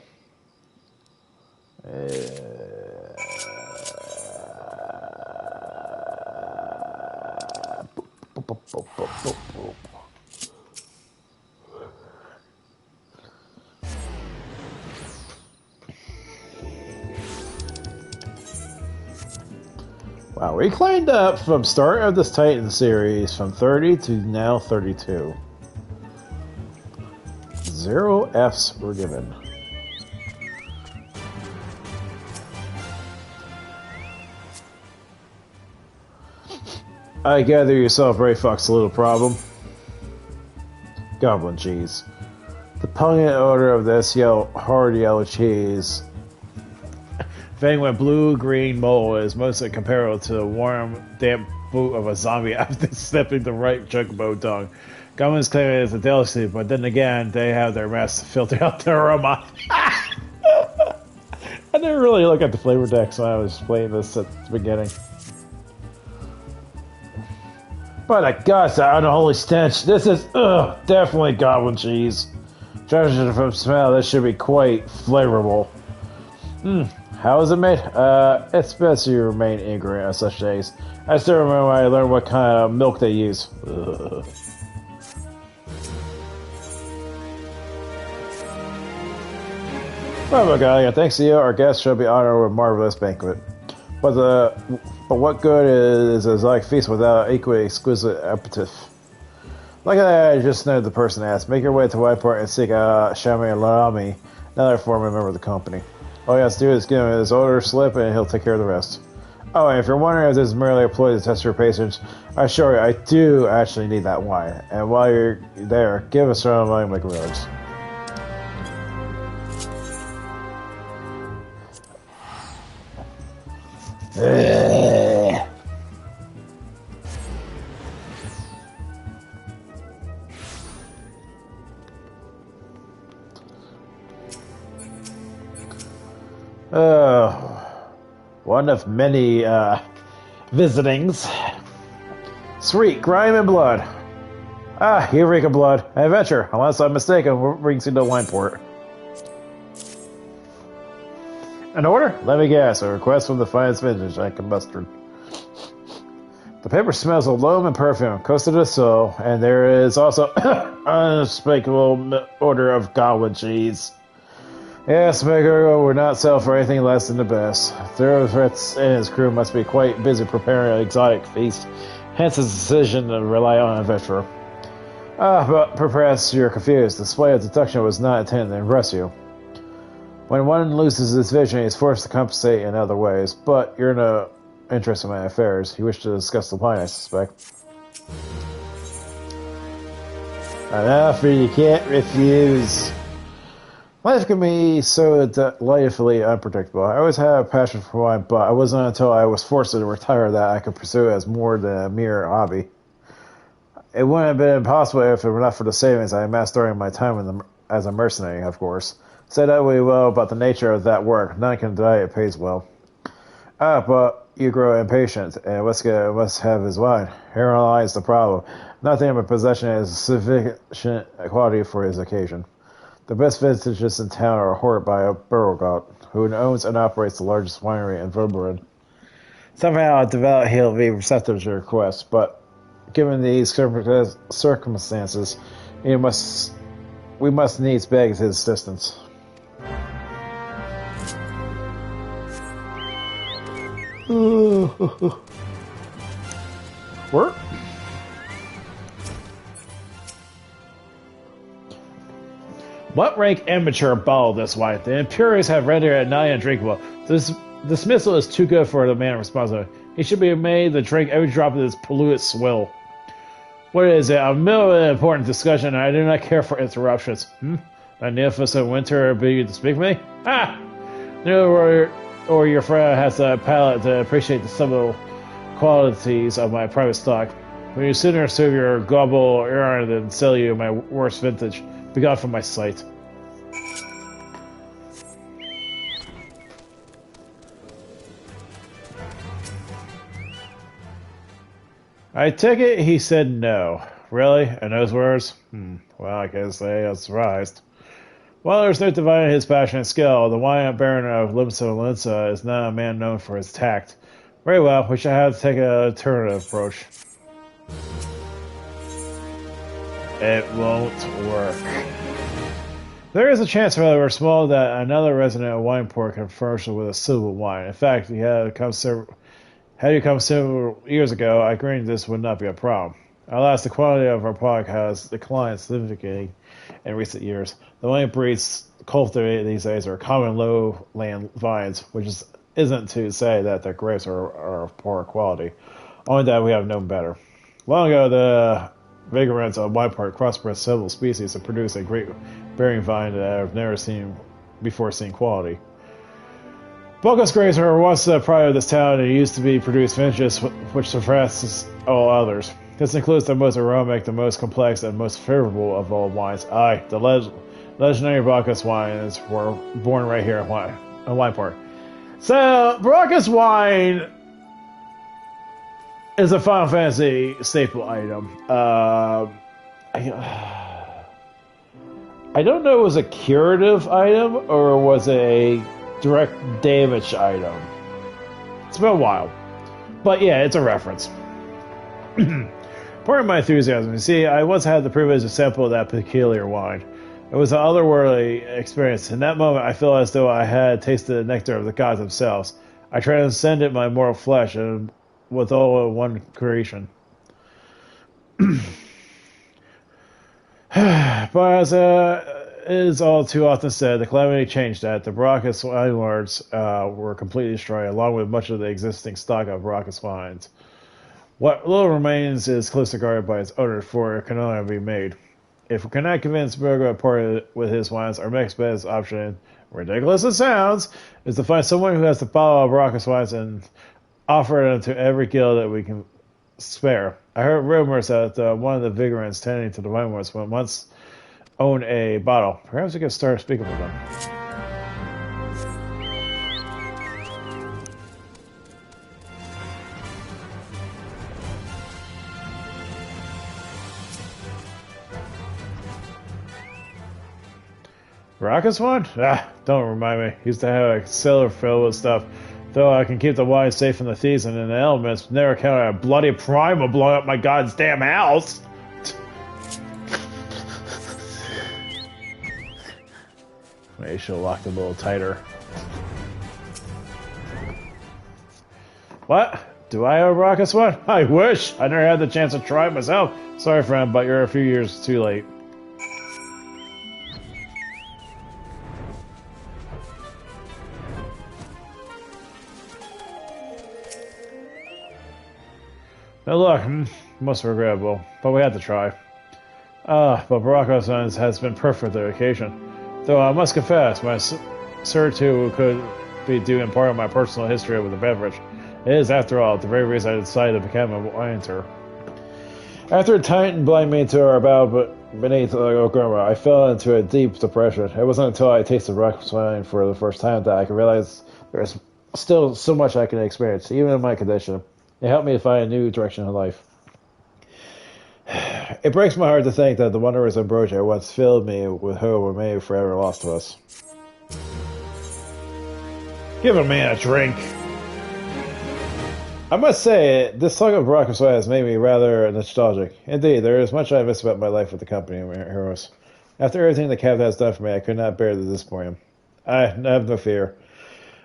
Wow, we climbed up from start of this Titan series from 30 to now 32. 0 Fs were given. I gather you saw BRAYFLOX a little problem. Goblin cheese. The pungent odor of this hard yellow cheese, fang with blue-green mold, is mostly comparable to the warm, damp boot of a zombie after sniffing the ripe chocobo tongue. Goblins claim it is a delicacy, but then again, they have their mess to filter out the aroma. I didn't really look at the flavor text when I was playing this at the beginning. By the gods, that unholy stench. This is, definitely goblin cheese. Judging from smell, this should be quite flavorful. How is it made? It's best you remain ignorant on such days. I still remember when I learned what kind of milk they use. Ugh. Well, my God, thanks to you, our guests shall be honored with a marvelous banquet. But what good is a exotic feast without equally exquisite appetite? Like I just know the person asked. Make your way to Whiteport and seek out Shamalami, another former member of the company. All you have to do is give him his order slip and he'll take care of the rest. Oh, and if you're wondering if this is merely a ploy to test your patience, I assure you, I do actually need that wine. And while you're there, give us some money, make realize. One of many visitings. Sweet grime and blood. Ah, Eureka blood. Adventure, unless I'm mistaken, brings you to Wineport. An order? Let me guess. A request from the finest vintage I can muster. The paper smells of loam and perfume, coast to the soul, and there is also unspeakable odor of goblin cheese. Yes, Meguro would not sell for anything less than the best. Thoroughfritz and his crew must be quite busy preparing an exotic feast, hence his decision to rely on an adventurer. But perhaps you're confused. The display of deduction was not intended to impress you. When one loses his vision, he is forced to compensate in other ways, but you're no interest in my affairs. You wish to discuss the wine, I suspect. An offer you can't refuse. Life can be so delightfully unpredictable. I always had a passion for wine, but it wasn't until I was forced to retire that I could pursue it as more than a mere hobby. It wouldn't have been impossible if it were not for the savings I amassed during my time as a mercenary, of course. Said that way well about the nature of that work. None can deny it pays well. But you grow impatient, and Wesker must have his wine. Herein lies the problem. Nothing in my possession is sufficient quality for his occasion. The best vintages in town are hoarded by a Burrowgot, who owns and operates the largest winery in Verberin. Somehow I developed he'll be receptive to your request, but given these circumstances, we must needs beg his assistance. Work? What rank amateur bottled this wine? The impurities have rendered it nigh undrinkable. This dismissal is too good for the man responsible. He should be made to drink every drop of this polluted swill. What is it? I'm in the middle of an important discussion, and I do not care for interruptions. Magnificent winter ability to speak with me? Ah! No, or your friend has a palate to appreciate the subtle qualities of my private stock. When you sooner serve your gobble errand than sell you my worst vintage, be gone from my sight. I take it he said no. Really? In those words? Well, I guess they are surprised. While there's no dividing his passion and skill, the wine baron of LIMSALOMINSA is not a man known for his tact. Very well, we shall have to take an alternative approach. It won't work. There is a chance, however small, that another resident of Wineport can furnish with a silver wine. In fact, had you come several years ago, I agreed this would not be a problem. Alas, the quality of our product has declined significantly in recent years. The wine breeds cultivated these days are common lowland vines, which isn't to say that their grapes are of poor quality, only that we have known better. Long ago, the vagrants of Wineport crossbred several species to produce a great bearing vine that I've never seen quality. Bocas grapes were once the pride of this town, and used to be produced vintages which surpasses all others. This includes the most aromatic, the most complex, and most favorable of all wines. Aye, the legendary Bacchus wines were born right here in Wineport. So, Bacchus wine is a Final Fantasy staple item. I don't know if it was a curative item or was it a direct damage item. It's been a while. But yeah, it's a reference. Part of my enthusiasm. You see, I once had the privilege to sample that peculiar wine. It was an otherworldly experience. In that moment, I felt as though I had tasted the nectar of the gods themselves. I transcended my mortal flesh and with all one creation. But as is all too often said, the calamity changed that. The Bacchus wine lords were completely destroyed, along with much of the existing stock of Bacchus wines. What little remains is closely guarded by its owner, for it can only be made. If we cannot convince Burgo to part with his wines, our next best option, ridiculous as it sounds, is to find someone who has the bottle of Bacchus wines and offer them to every guild that we can spare. I heard rumors that one of the vigorants tending to the wine wars once owned a bottle. Perhaps we could start speaking with them. Bacchus wine? Don't remind me. Used to have a cellar filled with stuff. Though I can keep the wine safe from the thieves and in the elements, never counted a bloody primal blowing up my goddamn house. Maybe she'll lock it a little tighter. What? Do I have a Bacchus wine? I wish! I never had the chance to try it myself. Sorry, friend, but you're a few years too late. Now look, most regrettable, but we had to try. But Bacchus has been perfect for the occasion. Though I must confess, my certitude could be due in part of my personal history with the beverage. It is, after all, the very reason I decided to become a wine-ter. After a tight and blind meeting tour about beneath Oklahoma, I fell into a deep depression. It wasn't until I tasted Bacchus wine for the first time that I could realize there's still so much I can experience, even in my condition. It helped me to find a new direction in life. It breaks my heart to think that the wondrous ambrosia once filled me with hope were maybe forever lost to us. Give a man a drink. I must say, this talk of Bacchus wine has made me rather nostalgic. Indeed, there is much I miss about my life with the company and my heroes. After everything the captain has done for me, I could not bear to disappoint him. I have no fear.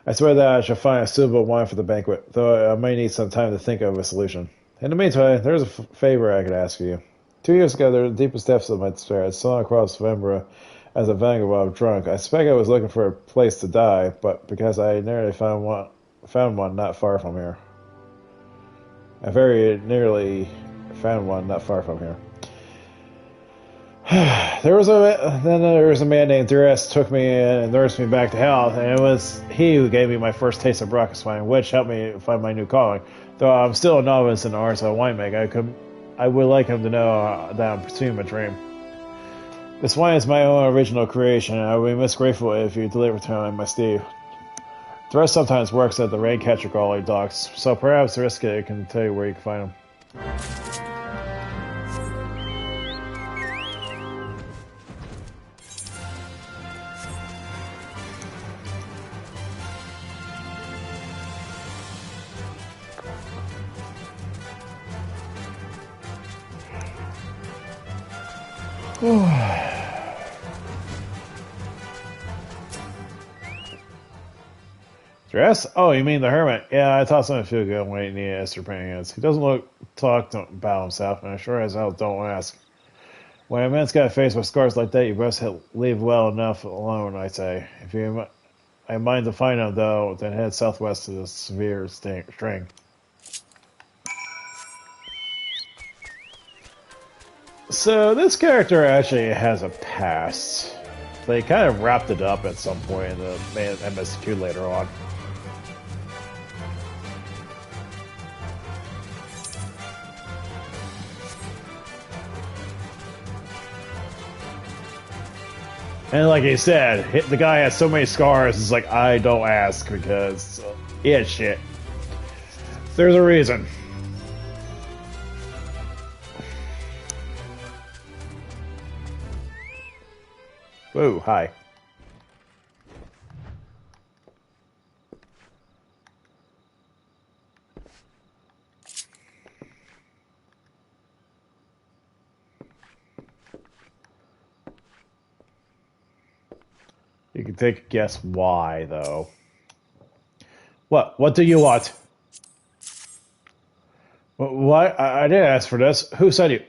I swear that I shall find a suitable wine for the banquet, though I may need some time to think of a solution. In the meantime, there is a favor I could ask of you. 2 years ago, during the deepest depths of my despair, I saw across Vembra as a vinegar while drunk. I suspect I was looking for a place to die, but because I nearly found one not far from here. I very nearly found one not far from here. Then there was a man named Duress took me in and nursed me back to health, and it was he who gave me my first taste of ruckus wine, which helped me find my new calling. Though I'm still a novice in the arts of winemaking, I would like him to know that I'm pursuing my dream. This wine is my own original creation, and I would be most grateful if you deliver it to him, my Steve. Duress sometimes works at the Raincatcher Gully docks, so perhaps Riska can tell you where you can find him. Dress? Oh, you mean the hermit? Yeah, I thought something feel good when he asked her hands. He doesn't talk about himself, and I sure as hell don't ask. When a man's got a face with scars like that, you best leave well enough alone, I say. If you I mind to find him, though, then head southwest to the severe string. So this character actually has a past. They kind of wrapped it up at some point in the MSQ later on. And like he said, the guy has so many scars, it's like, I don't ask, because he had shit. There's a reason. Whoa, hi. You can take a guess why, though. What? What do you want? What? I didn't ask for this. Who said you?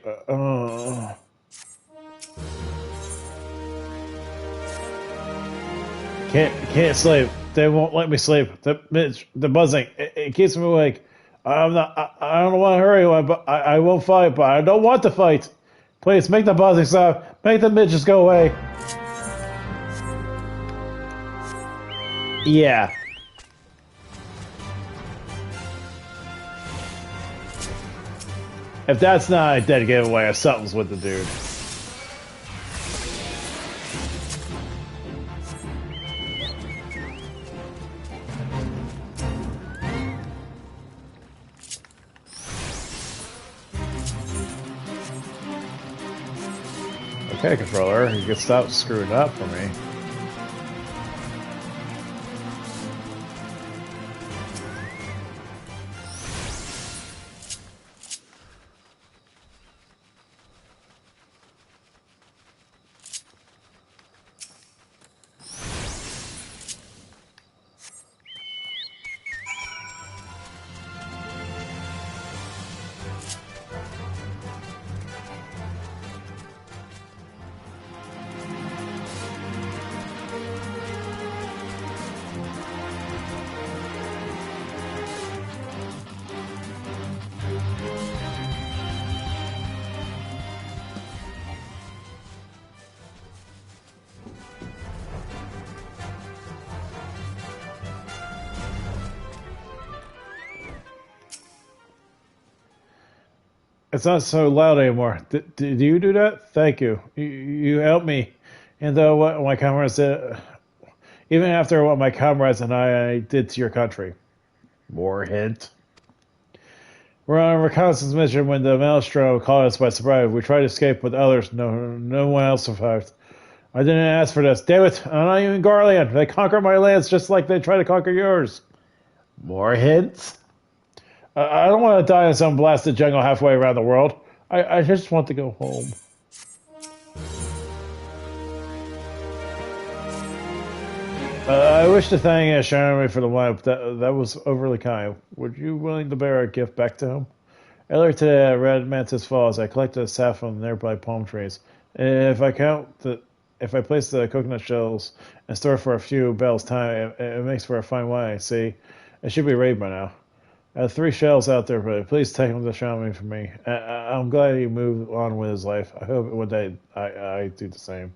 Can't sleep. They won't let me sleep. The buzzing. It keeps me awake. I'm not. I don't want to hurry, but I won't fight. But I don't want to fight. Please make the buzzing stop. Make the midges go away. Yeah. If that's not a dead giveaway, something's with the dude. Okay, controller, you can stop screwing up for me. It's not so loud anymore. Do you do that? Thank you. You helped me. And though what my comrades did, even after what my comrades and I did to your country. More hint. We're on a reconnaissance mission when the Maelstrom caught us by surprise. We tried to escape with others. No one else survived. I didn't ask for this. Damn it. I'm not even Garlean. They conquered my lands just like they tried to conquer yours. More hints? I don't want to die in some blasted jungle halfway around the world. I just want to go home. I wish to thank Sharon for the wine. That was overly kind. Would you willing to bear a gift back to him? Earlier today at Red Mantis Falls, I collected a sap from the nearby palm trees. If I count if I place the coconut shells and store for a few bells' time, it makes for a fine wine. See, it should be ready by now. I have 3 shells out there, but please take them to Xiaomi for me. I'm glad he moved on with his life. I hope one day I do the same.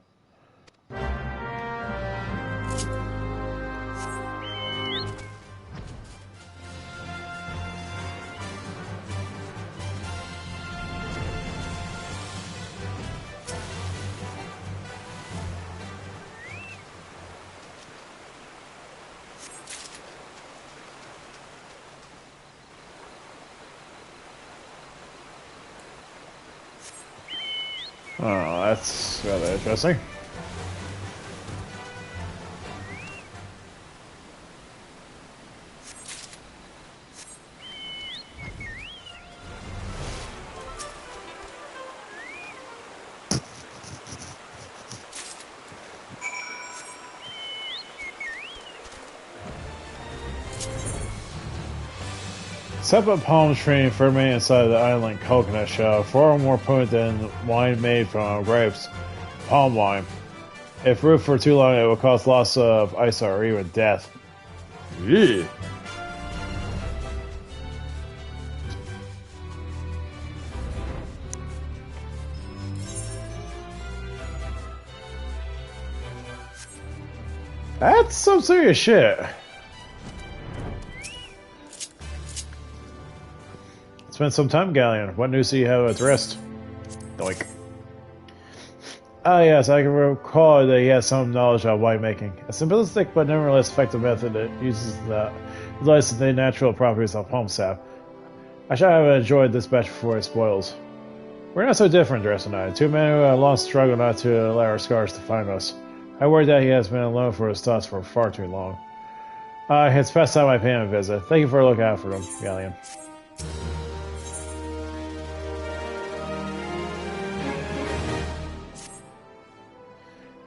Oh, that's rather interesting. Set up palm tree firmly inside the island coconut shell, far more potent than wine made from grapes, palm wine. If brewed for too long, it will cause loss of eyesight or even death. Yeah. That's some serious shit. Spent some time, Galleon. What news do you have at rest? Doink. Ah, yes, I can recall that he has some knowledge of winemaking. A simplistic but nevertheless effective method that utilizes the natural properties of palm sap. I shall have enjoyed this batch before it spoils. We're not so different, Dress and I. 2 men who have long struggled not to allow our scars to find us. I worry that he has been alone for his thoughts for far too long. It's past time I pay him a visit. Thank you for looking out for them, Galleon.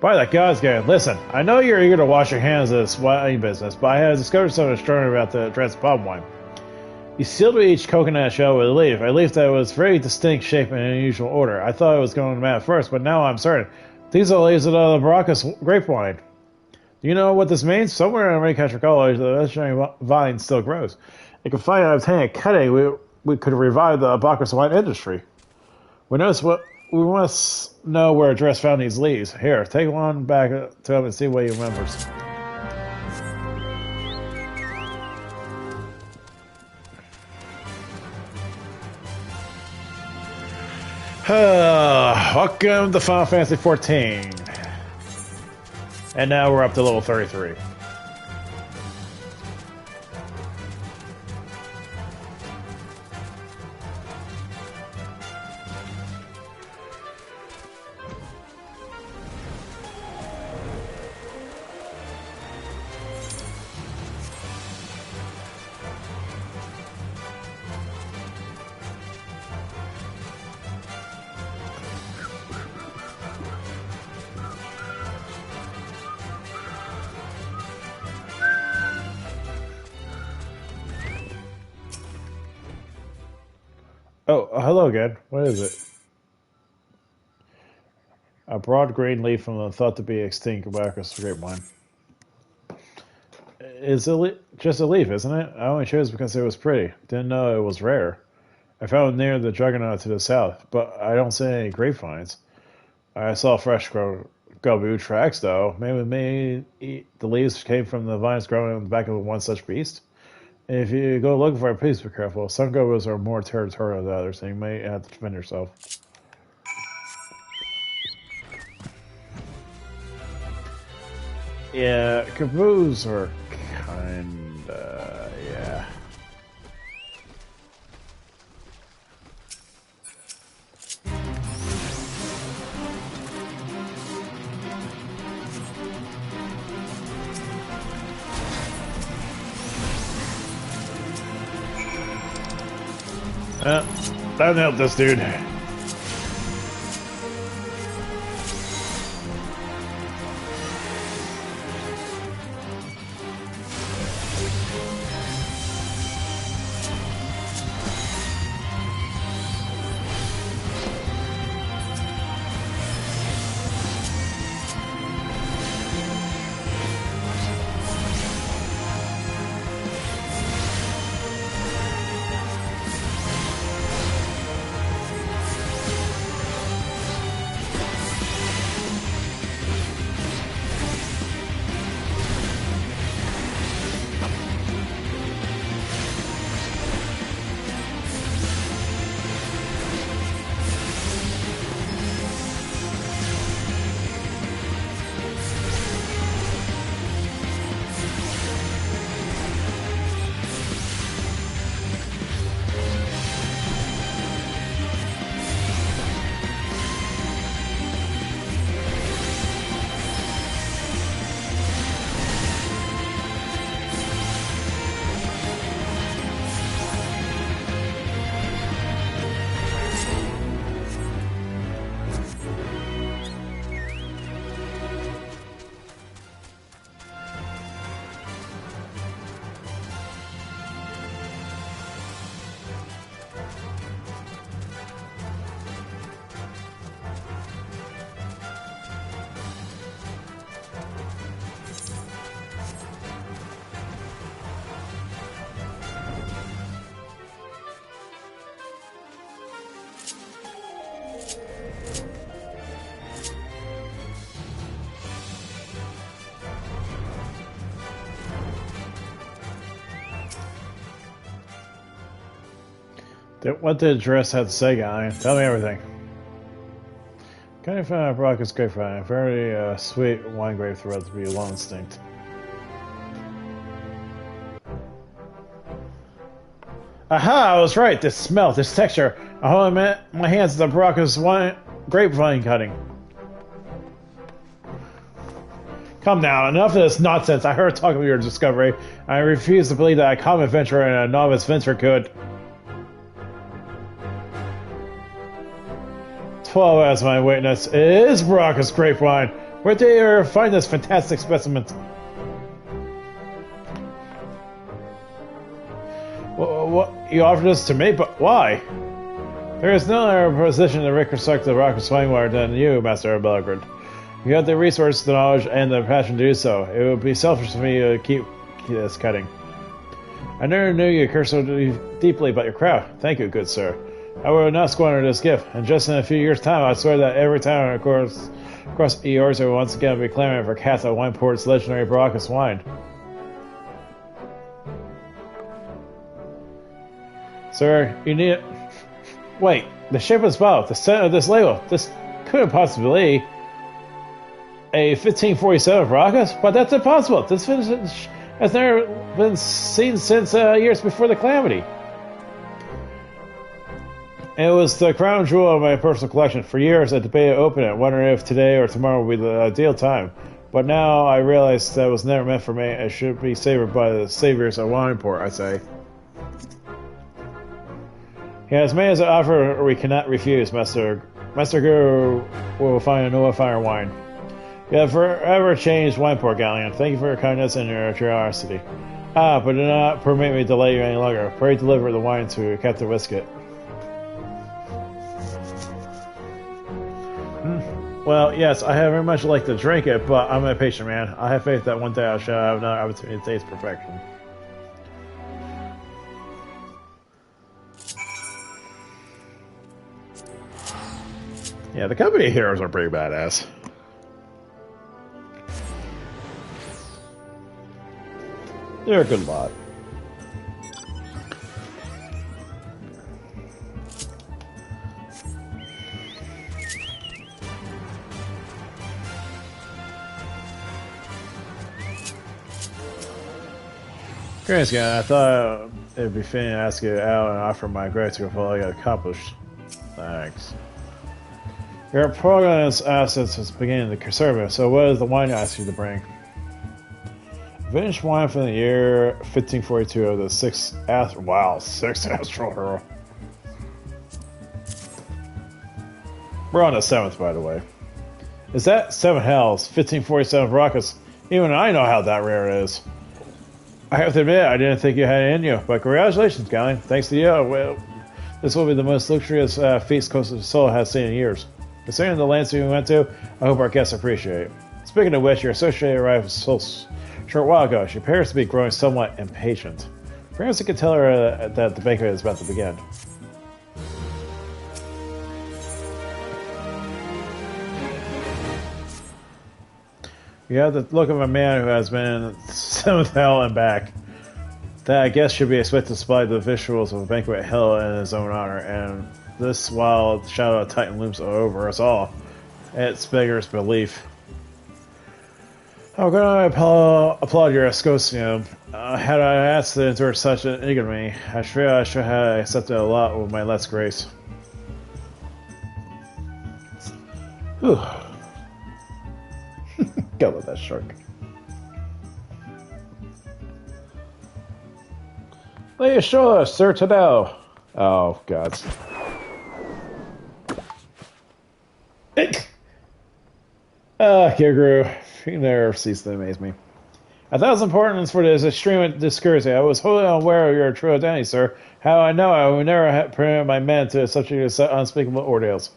By the gods, Garen, listen, I know you're eager to wash your hands of this wine business, but I have discovered something extraordinary about the Dread's palm wine. You sealed each coconut shell with a leaf that was very distinct shape and unusual order. I thought it was going mad at first, but now I'm certain. These are the leaves of the Baracus grape wine. Do you know what this means? Somewhere in Raycatcher College, the vegetarian vine still grows. If we could find and obtain a cutting, we could revive the Baracus wine industry. We must know where Dress found these leaves. Here, take one back to him and see what he remembers. Welcome to Final Fantasy XIV. And now we're up to level 33. Oh, hello again. What is it? A broad green leaf from the thought to be extinct Baracus grapevine. It's just a leaf, isn't it? I only chose because it was pretty. Didn't know it was rare. I found it near the Juggernaut to the south, but I don't see any grapevines. I saw fresh bamboo tracks, though. Maybe the leaves came from the vines growing on the back of one such beast. If you go looking for it, please be careful. Some gobos are more territorial than others, so you may have to defend yourself. Yeah, gobos are kinda... yeah. Time to help this dude. What did Dress have to say, guy? Tell me everything. Kind of found Brock's grapevine. Very sweet wine grape throughout to be a long instinct. Aha! I was right. This smell, this texture. I hold my hands to the Brock's grapevine cutting. Come now, enough of this nonsense. I heard talk of your discovery. I refuse to believe that a common adventurer and a novice venture could. 12 as my witness. It is Brock's grapevine. Where did you find this fantastic specimen? What? You offered this to me, but why? There is no other position to reconstruct the Brock's wine than you, Master Belgrade. You have the resource, the knowledge, and the passion to do so. It would be selfish for me to keep this cutting. I never knew you cared so deeply about your craft. Thank you, good sir. I will not squander this gift, and just in a few years' time, I swear that every time I across Eorza will once again be clamoring for Catha Wineport's legendary Brock's wine. Sir, you need it. Wait, the shape of this bottle, the scent of this label, this couldn't possibly be a 1547 Brock's? But that's impossible. This vintage has never been seen since years before the calamity. It was the crown jewel of my personal collection. For years, I debated opening it, wondering if today or tomorrow would be the ideal time. But now I realize that it was never meant for me. It should be savored by the saviors of Wineport, I say. Yeah, as many as I offer, we cannot refuse, Master Guru will find a no fire wine. You have forever changed Wineport, Galleon. Thank you for your kindness and your generosity. But do not permit me to delay you any longer. Pray deliver the wine to Captain Wisket. Well, yes, I have very much like to drink it, but I'm a patient man. I have faith that one day I shall have another opportunity to taste perfection. Yeah, the company heroes are pretty badass. They're a good lot. Great, guy. I thought it'd be fitting to ask you out and offer my gratitude for all I got accomplished. Thanks. Your program's assets is beginning to conserve, so what does the wine ask you to bring? Vintage wine from the year 1542 of the 6th Astral Hurl. We're on the 7th, by the way. Is that 7 hells, 1547 rockets? Even I know how that rare it is. I have to admit, I didn't think you had it in you, but congratulations, Galleon. Thanks to you, well, this will be the most luxurious feast Coast of Soul has seen in years. Considering the landscape we went to, I hope our guests appreciate it. Speaking of which, your associate arrived a short while ago. She appears to be growing somewhat impatient. Perhaps you could tell her that the banquet is about to begin. You have the look of a man who has been in the 7th hell and back. That I guess should be expected to supply the visuals of a banquet hell in his own honor, and this while the shadow of Titan looms over us all. It's beggars belief. I'm going to applaud your Ascosium. Had I asked to endure such an ignominy, I fear I should have accepted a lot with my less grace. Whew. Go with that shark. Please show us, Sir Tadao. Oh, God. Kirguru, you never cease to amaze me. 1,000 pardons for this extreme discourtesy. I was wholly unaware of your true identity, sir. How I know I would never have permitted my men to subject to unspeakable ordeals.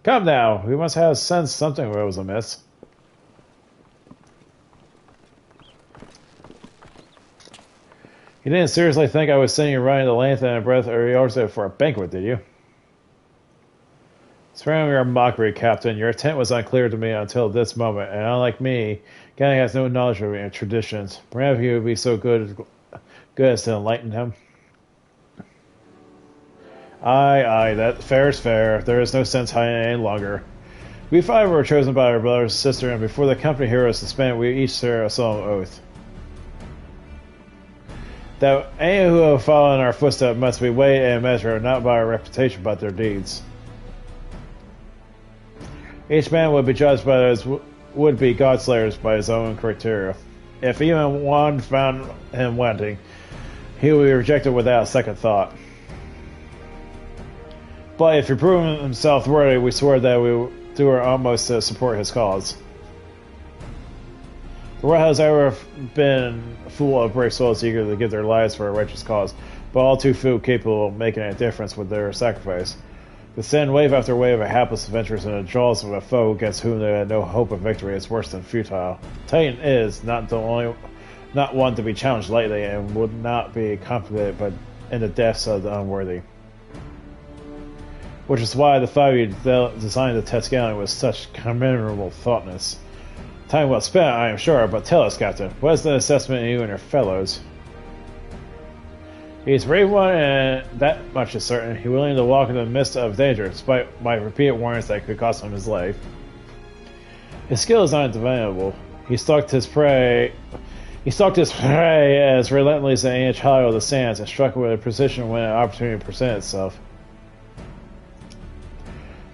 Come now, we must have sensed something was amiss. You didn't seriously think I was sending you running the length and breadth of Eorza for a banquet, did you? Sparing your mockery, Captain, your intent was unclear to me until this moment, and unlike me, Ganning has no knowledge of your traditions. Perhaps you would be so good as to enlighten him. Aye, that fair is fair. There is no sense hiding any longer. We 5 were chosen by our brother and sister, and before the company heroes suspended, we each swore a solemn oath that any who have followed in our footsteps must be weighed and measured not by our reputation but their deeds. Each man would be judged by those would-be godslayers by his own criteria. If even one found him wanting, he would be rejected without a second thought. But if he proved himself worthy, we swore that we would do our utmost to support his cause. The world has ever been full of brave souls eager to give their lives for a righteous cause, but all too few capable of making a difference with their sacrifice. To send wave after wave of hapless adventurers in the jaws of a foe against whom they had no hope of victory is worse than futile. Titan is not one to be challenged lightly and would not be complicated but in the deaths of the unworthy. Which is why the 5 of you designed the test galleon with such commendable thoughtness. Time well spent, I am sure, but tell us, Captain, what is the assessment of you and your fellows? He is a brave one, and that much is certain. He is willing to walk in the midst of danger, despite my repeated warnings that it could cost him his life. His skill is undeniable. He stalked his prey as relentlessly as any child of the sands, and struck with a precision when an opportunity presented itself.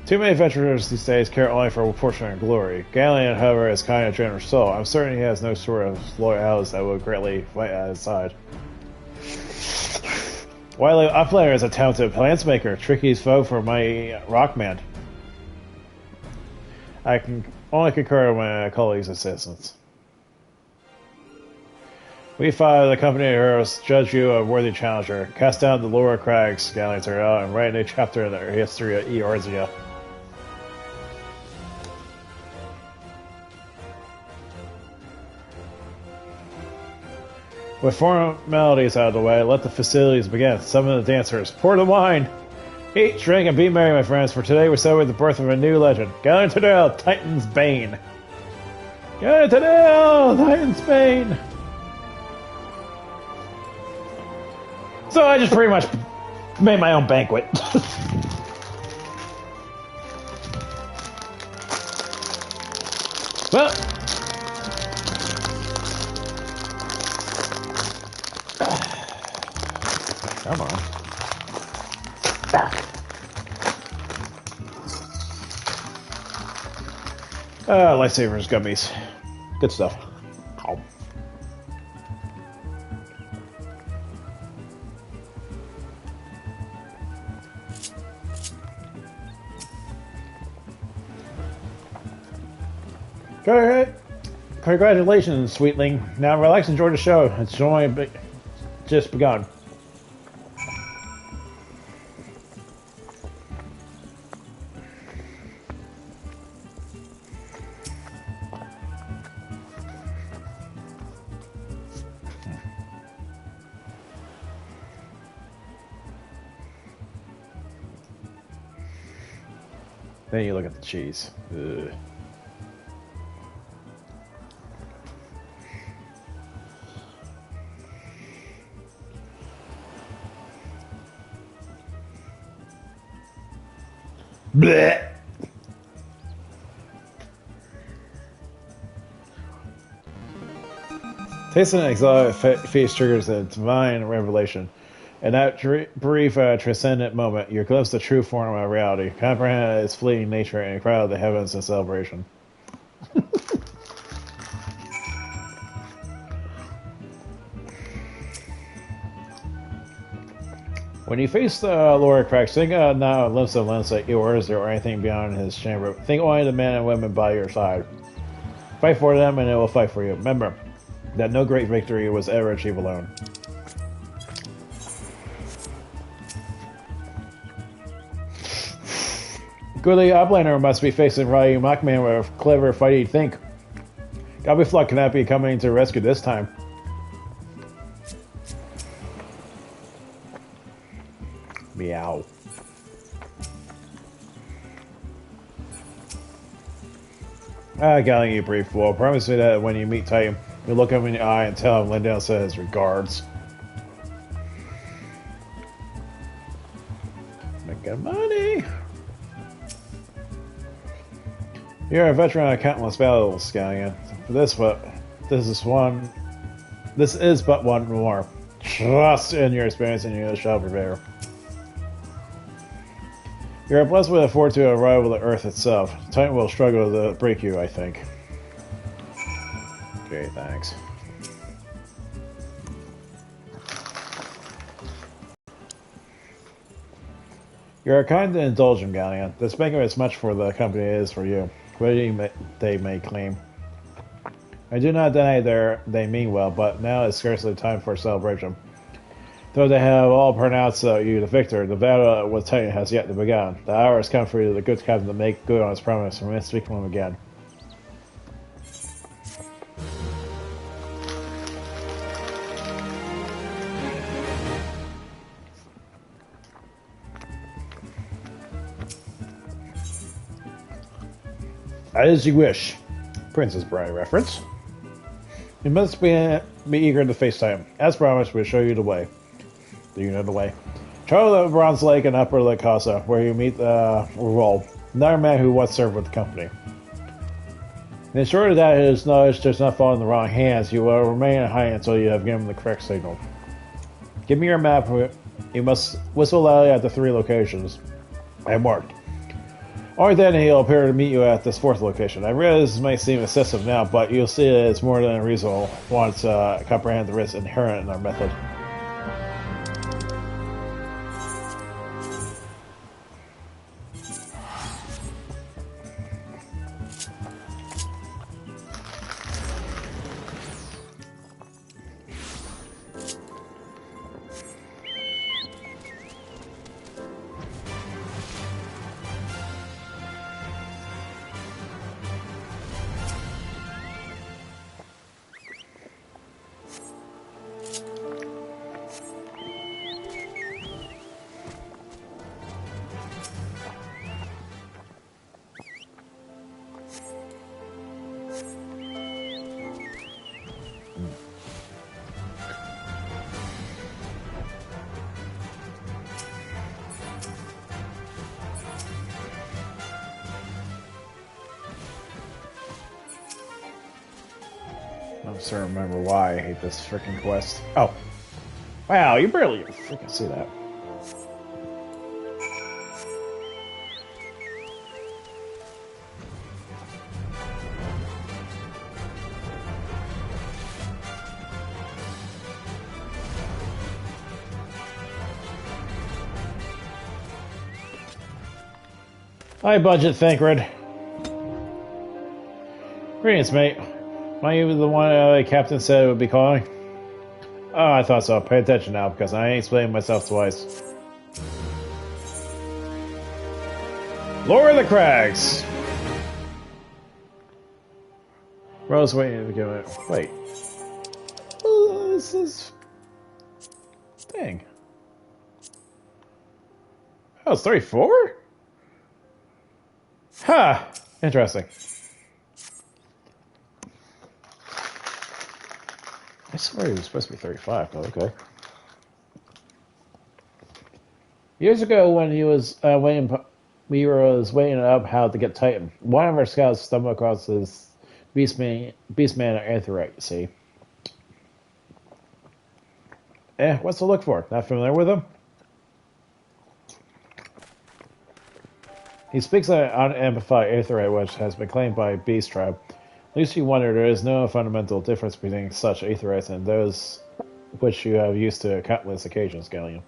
Too many adventurers these days care only for fortune and glory. Galleon, however, is kind and generous soul. I'm certain he has no sort of loyalties that will greatly fight at his side. Wily Uplander is a talented plansmaker, Tricky's foe for my Rockman. I can only concur with my colleagues' assistance. We 5, the company of heroes, judge you a worthy challenger. Cast down the lower crags, Galleons are out, and write a new chapter in the history of Eorzea. With formalities out of the way, let the festivities begin. Summon the dancers. Pour the wine! Eat, drink, and be merry, my friends, for today we celebrate the birth of a new legend. Galleon Tadale, Titan's Bane! Galleon Tadale, Titan's Bane! So I just pretty much made my own banquet. Well... Come on. Lifesavers gummies. Good stuff. Ow. Congratulations, sweetling. Now relax and enjoy the show. It's only just begun. Then you look at the cheese. Ugh. Blech. Tasting an exotic feast triggers a divine revelation. In that brief, transcendent moment, you glimpse the true form of reality, comprehend its fleeting nature, and crowd of the heavens in celebration. When you face the lower cracks, think not of LIMSALOMINSA, Eorzea, or anything beyond his chamber. Think only of the men and women by your side. Fight for them, and they will fight for you. Remember that no great victory was ever achieved alone. Goodly Uplander must be facing Ryu Mockman with a clever fighting think. Gobbyfluck cannot be coming to rescue this time. Meow. Galleon, you brief fool. Promise me that when you meet Titan, you'll look him in the eye and tell him Lindell says regards. You're a veteran of countless battles, Scallion. For this is but one more. Trust in your experience and you shall prevail. You are blessed with a fortitude to arrive with the Earth itself. Titan will struggle to break you, I think. Okay, thanks. You're kind and indulgent, Galleon. This banquet is much for the company it is for you. Whatever they may claim. I do not deny they mean well, but now is scarcely time for a celebration. Though they have all pronounced you the victor, the battle with Titan has yet to begin. The hour has come for you, the good captain, to make good on his promise, and we must speak to him again. As you wish. Princess Bride reference. You must be eager to face Titan. As promised, we'll show you the way. Do you know the way? Travel to Bronze Lake and Upper Lake Casa, where you meet Revolt, another man who once served with the company. And ensure that his knowledge does not fall in the wrong hands. You will remain in hiding until you have given him the correct signal. Give me your map. You must whistle loudly at the 3 locations I marked. Only then he'll appear to meet you at this 4th location. I realize this might seem excessive now, but you'll see that it's more than reasonable once comprehend the risks inherent in our method. I'm starting to remember why I hate this freaking quest. Oh. Wow, you barely even freaking see that. Hi, Budget Thancred. Greetings, mate. Am you the one the captain said would be calling? Oh, I thought so. Pay attention now, because I ain't explaining myself twice. Lower the crags! Rose waiting to give it. Wait. Oh, this is... Dang. Oh, it's 34? Huh. Interesting. I swear he was supposed to be 35, but okay. Years ago, when he was waiting up how to get Titan, one of our scouts stumbled across this Beastman Aetheryte, you see. What's to look for? Not familiar with him? He speaks an unamplified Aetheryte which has been claimed by Beast Tribe. Least you wonder there is no fundamental difference between such Aetherites and those which you have used to countless occasions, Galleon.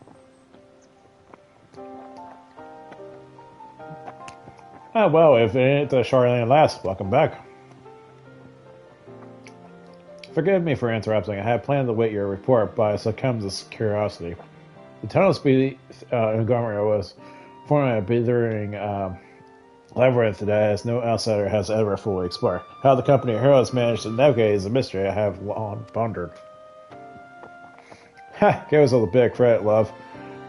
Ah, well, if it ain't the Shoreland last, welcome back. Forgive me for interrupting. I had planned to wait your report, but I succumbed to curiosity. The tunnel speed in Gomeria was forming a blithering labyrinth that as no outsider has ever fully explored. How the company of heroes managed to navigate is a mystery I have long pondered. Ha! Give us a bit of credit, love.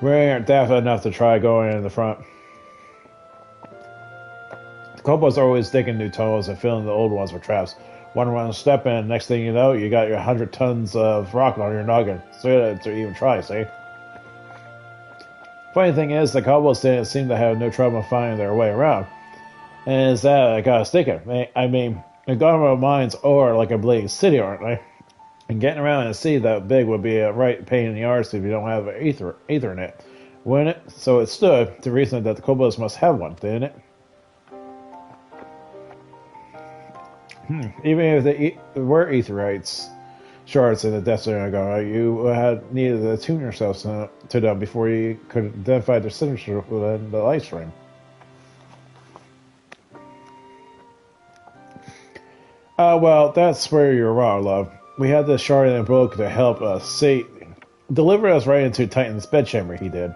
We aren't daft enough to try going in the front. The kobolds are always digging new tunnels and filling the old ones with traps. One wrong step in, next thing you know, you got your 100 tons of rock on your noggin. So to even try, see? Funny thing is, the kobolds didn't seem to have no trouble finding their way around. And is that I got us thinking. I mean, the government mines are like a bleeding city, aren't they? And getting around and see that big would be a right pain in the arse if you don't have Ethernet, wouldn't it? So it stood to reason that the kobolds must have one, didn't it? Even if there were Aetherites shards in the Destiny ago, you had needed to attune yourselves to them before you could identify their signature within the light stream. Well, that's where you're wrong, love. We had this shard in the book to help us. See, delivered us right into Titan's bedchamber, he did.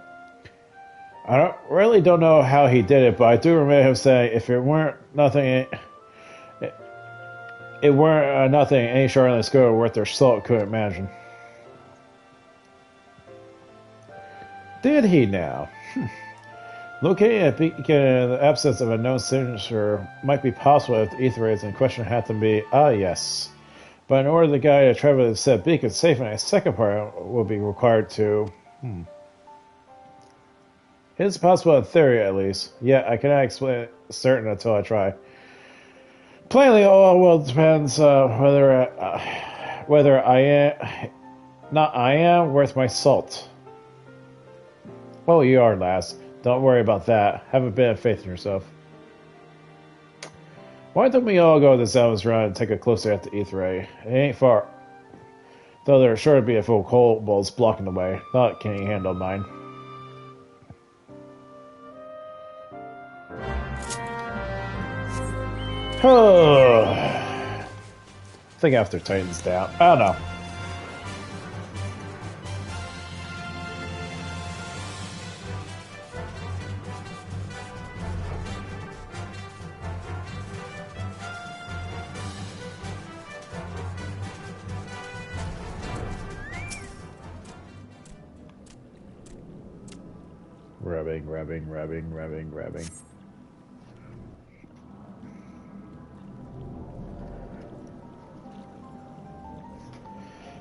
I really don't know how he did it, but I do remember him saying, if it weren't nothing... It weren't nothing any shard in the scope worth their salt couldn't imagine. Did he now? Locating a beacon in the absence of a known signature might be possible if the Aetherites in question had to be, yes. But in order the guy to travel to said beacon safely, a second part will be required to... It's possible in theory, at least. Yet, I cannot explain it certain until I try. Plainly, all well depends whether I am worth my salt. Oh, you are, lass. Don't worry about that. Have a bit of faith in yourself. Why don't we all go to the Zelma's Run and take a closer at the Aetherite? It ain't far. Though there's sure to be a full kobolds blocking the way. Not can you handle mine. I think after Titan's down. I don't know. Grabbing.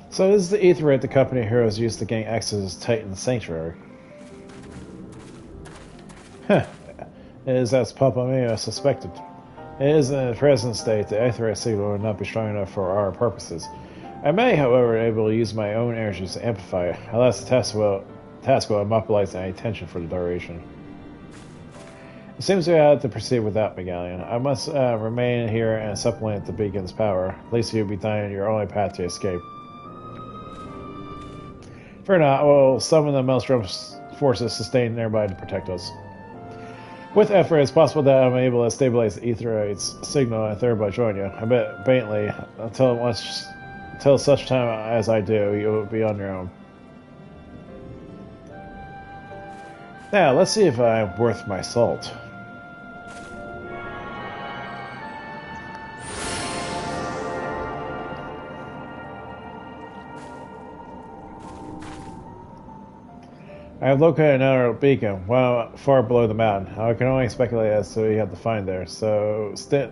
So this is the Aetherite the company heroes used to gain access to Titan's sanctuary. It is as Papameo suspected. It is in the present state the Aetherite signal will not be strong enough for our purposes. I may, however, be able to use my own energies to amplify it, unless the task will immobilize any tension for the duration. It seems we have to proceed without Megalion. I must remain here and supplement the beacon's power. At least you'll be dying your only path to escape. Fear not, I will summon the Maelstrom's forces sustained nearby to protect us. With effort, it's possible that I'm able to stabilize the Aetherite's signal and thereby join you. I bet faintly, until such time as I do, you'll be on your own. Now, let's see if I'm worth my salt. I have located another beacon, one far below the mountain. I can only speculate as to what you have to find there, so stay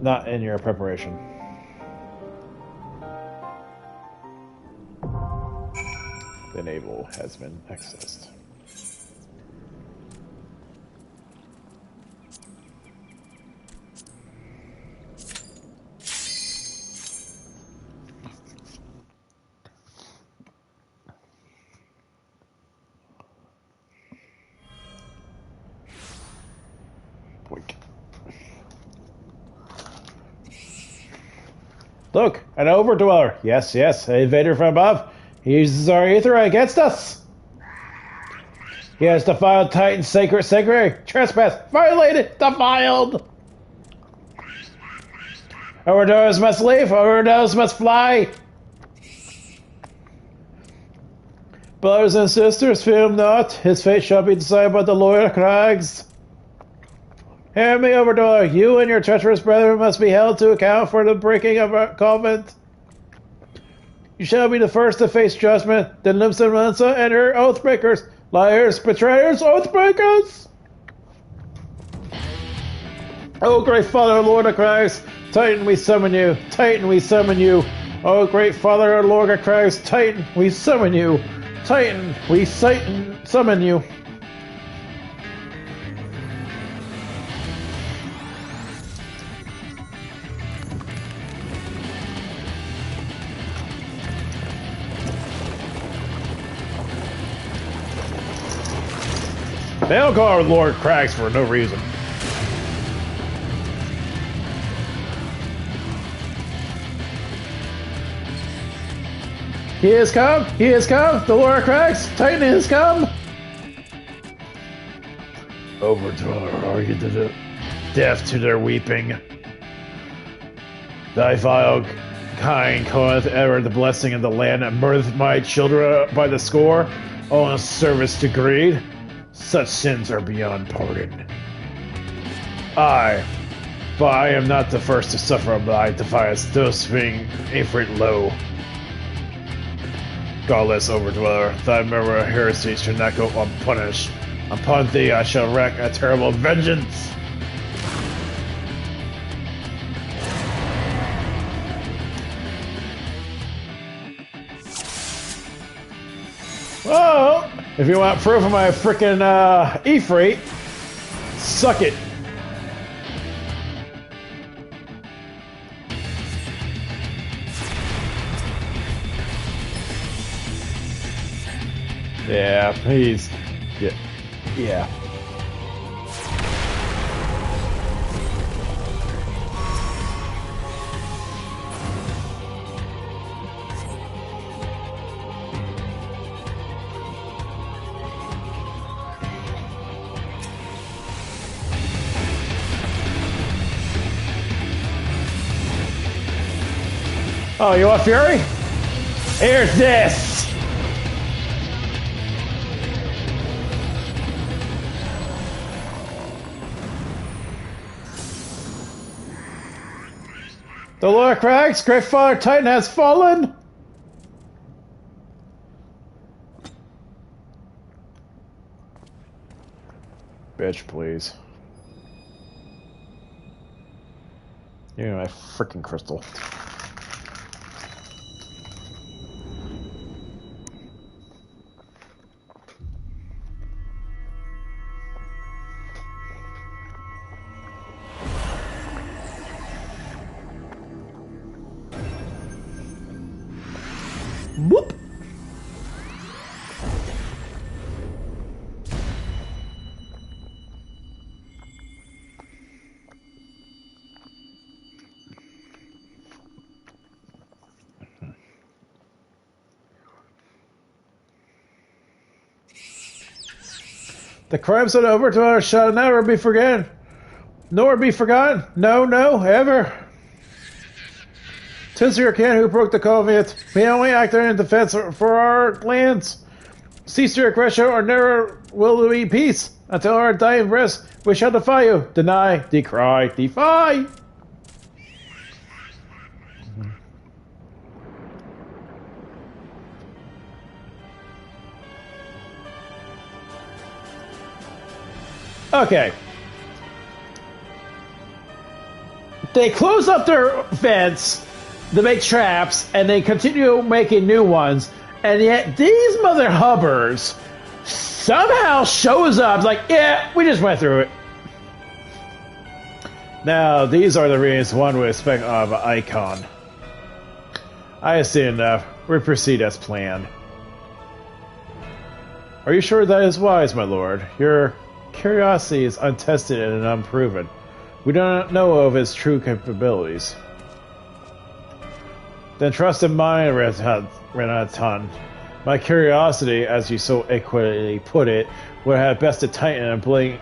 not in your preparation. The naval has been accessed. Look, an overdweller. Yes, an invader from above. He uses our Aetherite against us. He has defiled Titan's sacred sanctuary. Trespass. Violated. Defiled. Overdwellers must leave. Overdwellers must fly. Brothers and sisters, fear him not. His fate shall be decided by the Lord of Crags. Hear me, Overdweller. You and your treacherous brethren must be held to account for the breaking of our covenant. You shall be the first to face judgment, then LIMSALOMINSA and her oathbreakers. Liars, betrayers, oathbreakers! O great Father, Lord of Christ, Titan, we summon you. Titan, we summon you. O great Father, Lord of Christ, Titan, we summon you. Titan, we summon you. They don't call her Lord Cracks for no reason. He has come! He has come! The Lord Cracks! Titan has come! Overdweller, are you deaf to their weeping? Thy vile kind calleth ever the blessing of the land and murdereth my children by the score, all in service to greed. Such sins are beyond pardon. Aye, but I am not the first to suffer by defiance, those being Ifrit low. Godless Overdweller, thy murmur of heresy shall not go unpunished. Upon thee I shall wreak a terrible vengeance. Well, if you want proof of my frickin' Ifrit, suck it. Yeah, please. Yeah. Oh, you want Fury? Here's this! The Lord Cracks, Great Father Titan has fallen! Bitch, please. Give me my freaking crystal. Whoop! The crimes of the Overthrower shall never be forgotten, nor be forgotten. No, no, ever. 'Tis your kin who broke the covenant. We only acted in defense for our lands. Cease your aggression, or never will there be peace. Until our dying breaths, we shall defy you. Deny, decry, defy. Okay. They close up their fence to make traps, and they continue making new ones, and yet these mother hubbers somehow shows up like, yeah, we just went through it. Now, these are the reasons one would expect of an icon. I have seen enough. We proceed as planned. Are you sure that is wise, my lord? Your curiosity is untested and unproven. We do not know of his true capabilities. Then trust in mine, Renaton. My curiosity, as you so equally put it, would have bested Titan in a blink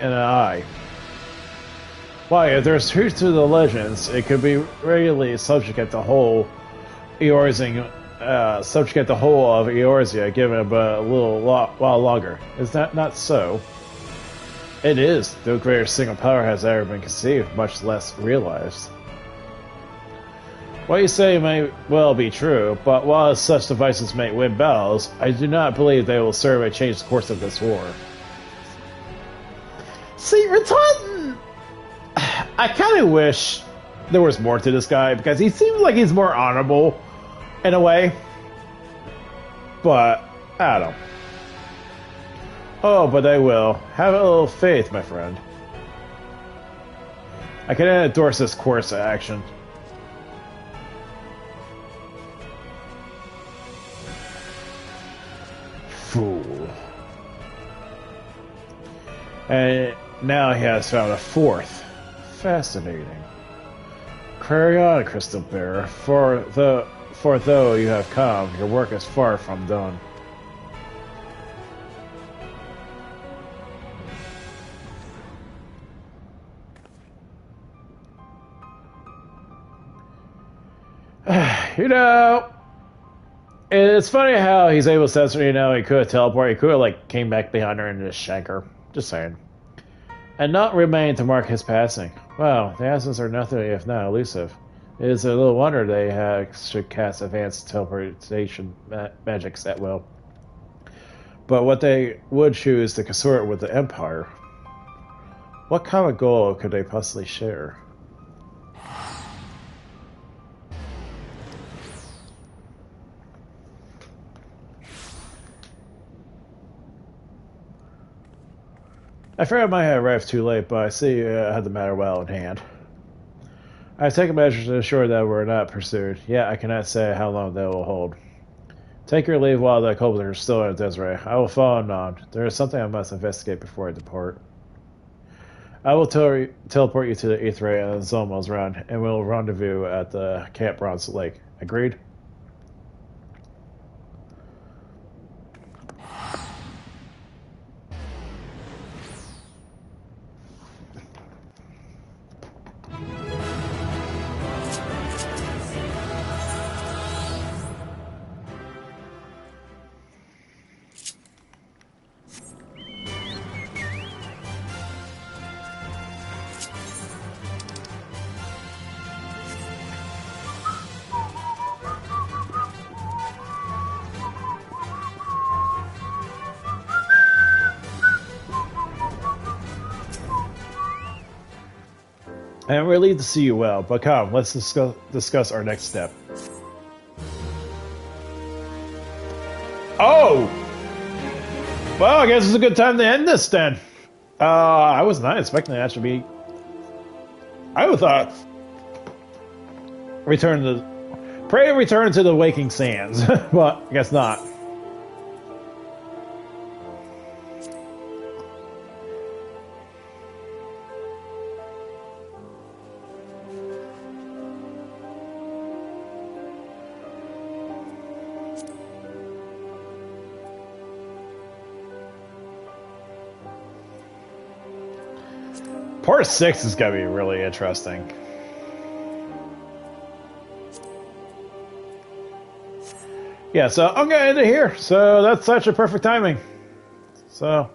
in an eye. Why, if there's truth to the legends, it could be regularly subjugate the whole subjugate the whole of Eorzea, given it but a while longer. Is that not so? It is. No greater single power has ever been conceived, much less realized. What you say may well be true, but while such devices may win battles, I do not believe they will serve to change the course of this war. See, Retan, I kind of wish there was more to this guy, because he seems like he's more honorable in a way. But, I don't know. Oh, but they will. Have a little faith, my friend. I can endorse this course of action. Fool. And now he has found a fourth. Fascinating. Carry on, Crystal Bearer. For though you have come, your work is far from done. You know, it's funny how he's able to sense her, you know, he could have teleported, he could have, like, came back behind her and just shank her. Just saying. And not remain to mark his passing. Well, the assets are nothing if not elusive. It is a little wonder they should cast advanced teleportation magics at will. But what they would choose to consort with the Empire. What common goal could they possibly share? I fear I might have arrived too late, but I see you had the matter well in hand. I have taken measures to ensure that we're not pursued, yet I cannot say how long they will hold. Take your leave while the culprits are still in Desiree. I will follow on. There is something I must investigate before I depart. I will teleport you to the Aether and Zolmo's round, and we'll rendezvous at the Camp Bronze Lake. Agreed? I am relieved to see you well, but come, let's discuss our next step. Oh! Well, I guess it's a good time to end this then. I was not expecting that to be... I would thought... Pray return to the waking sands, but I guess not. Part 6 is going to be really interesting. Yeah, so I'm going to end it here. So that's such a perfect timing. So,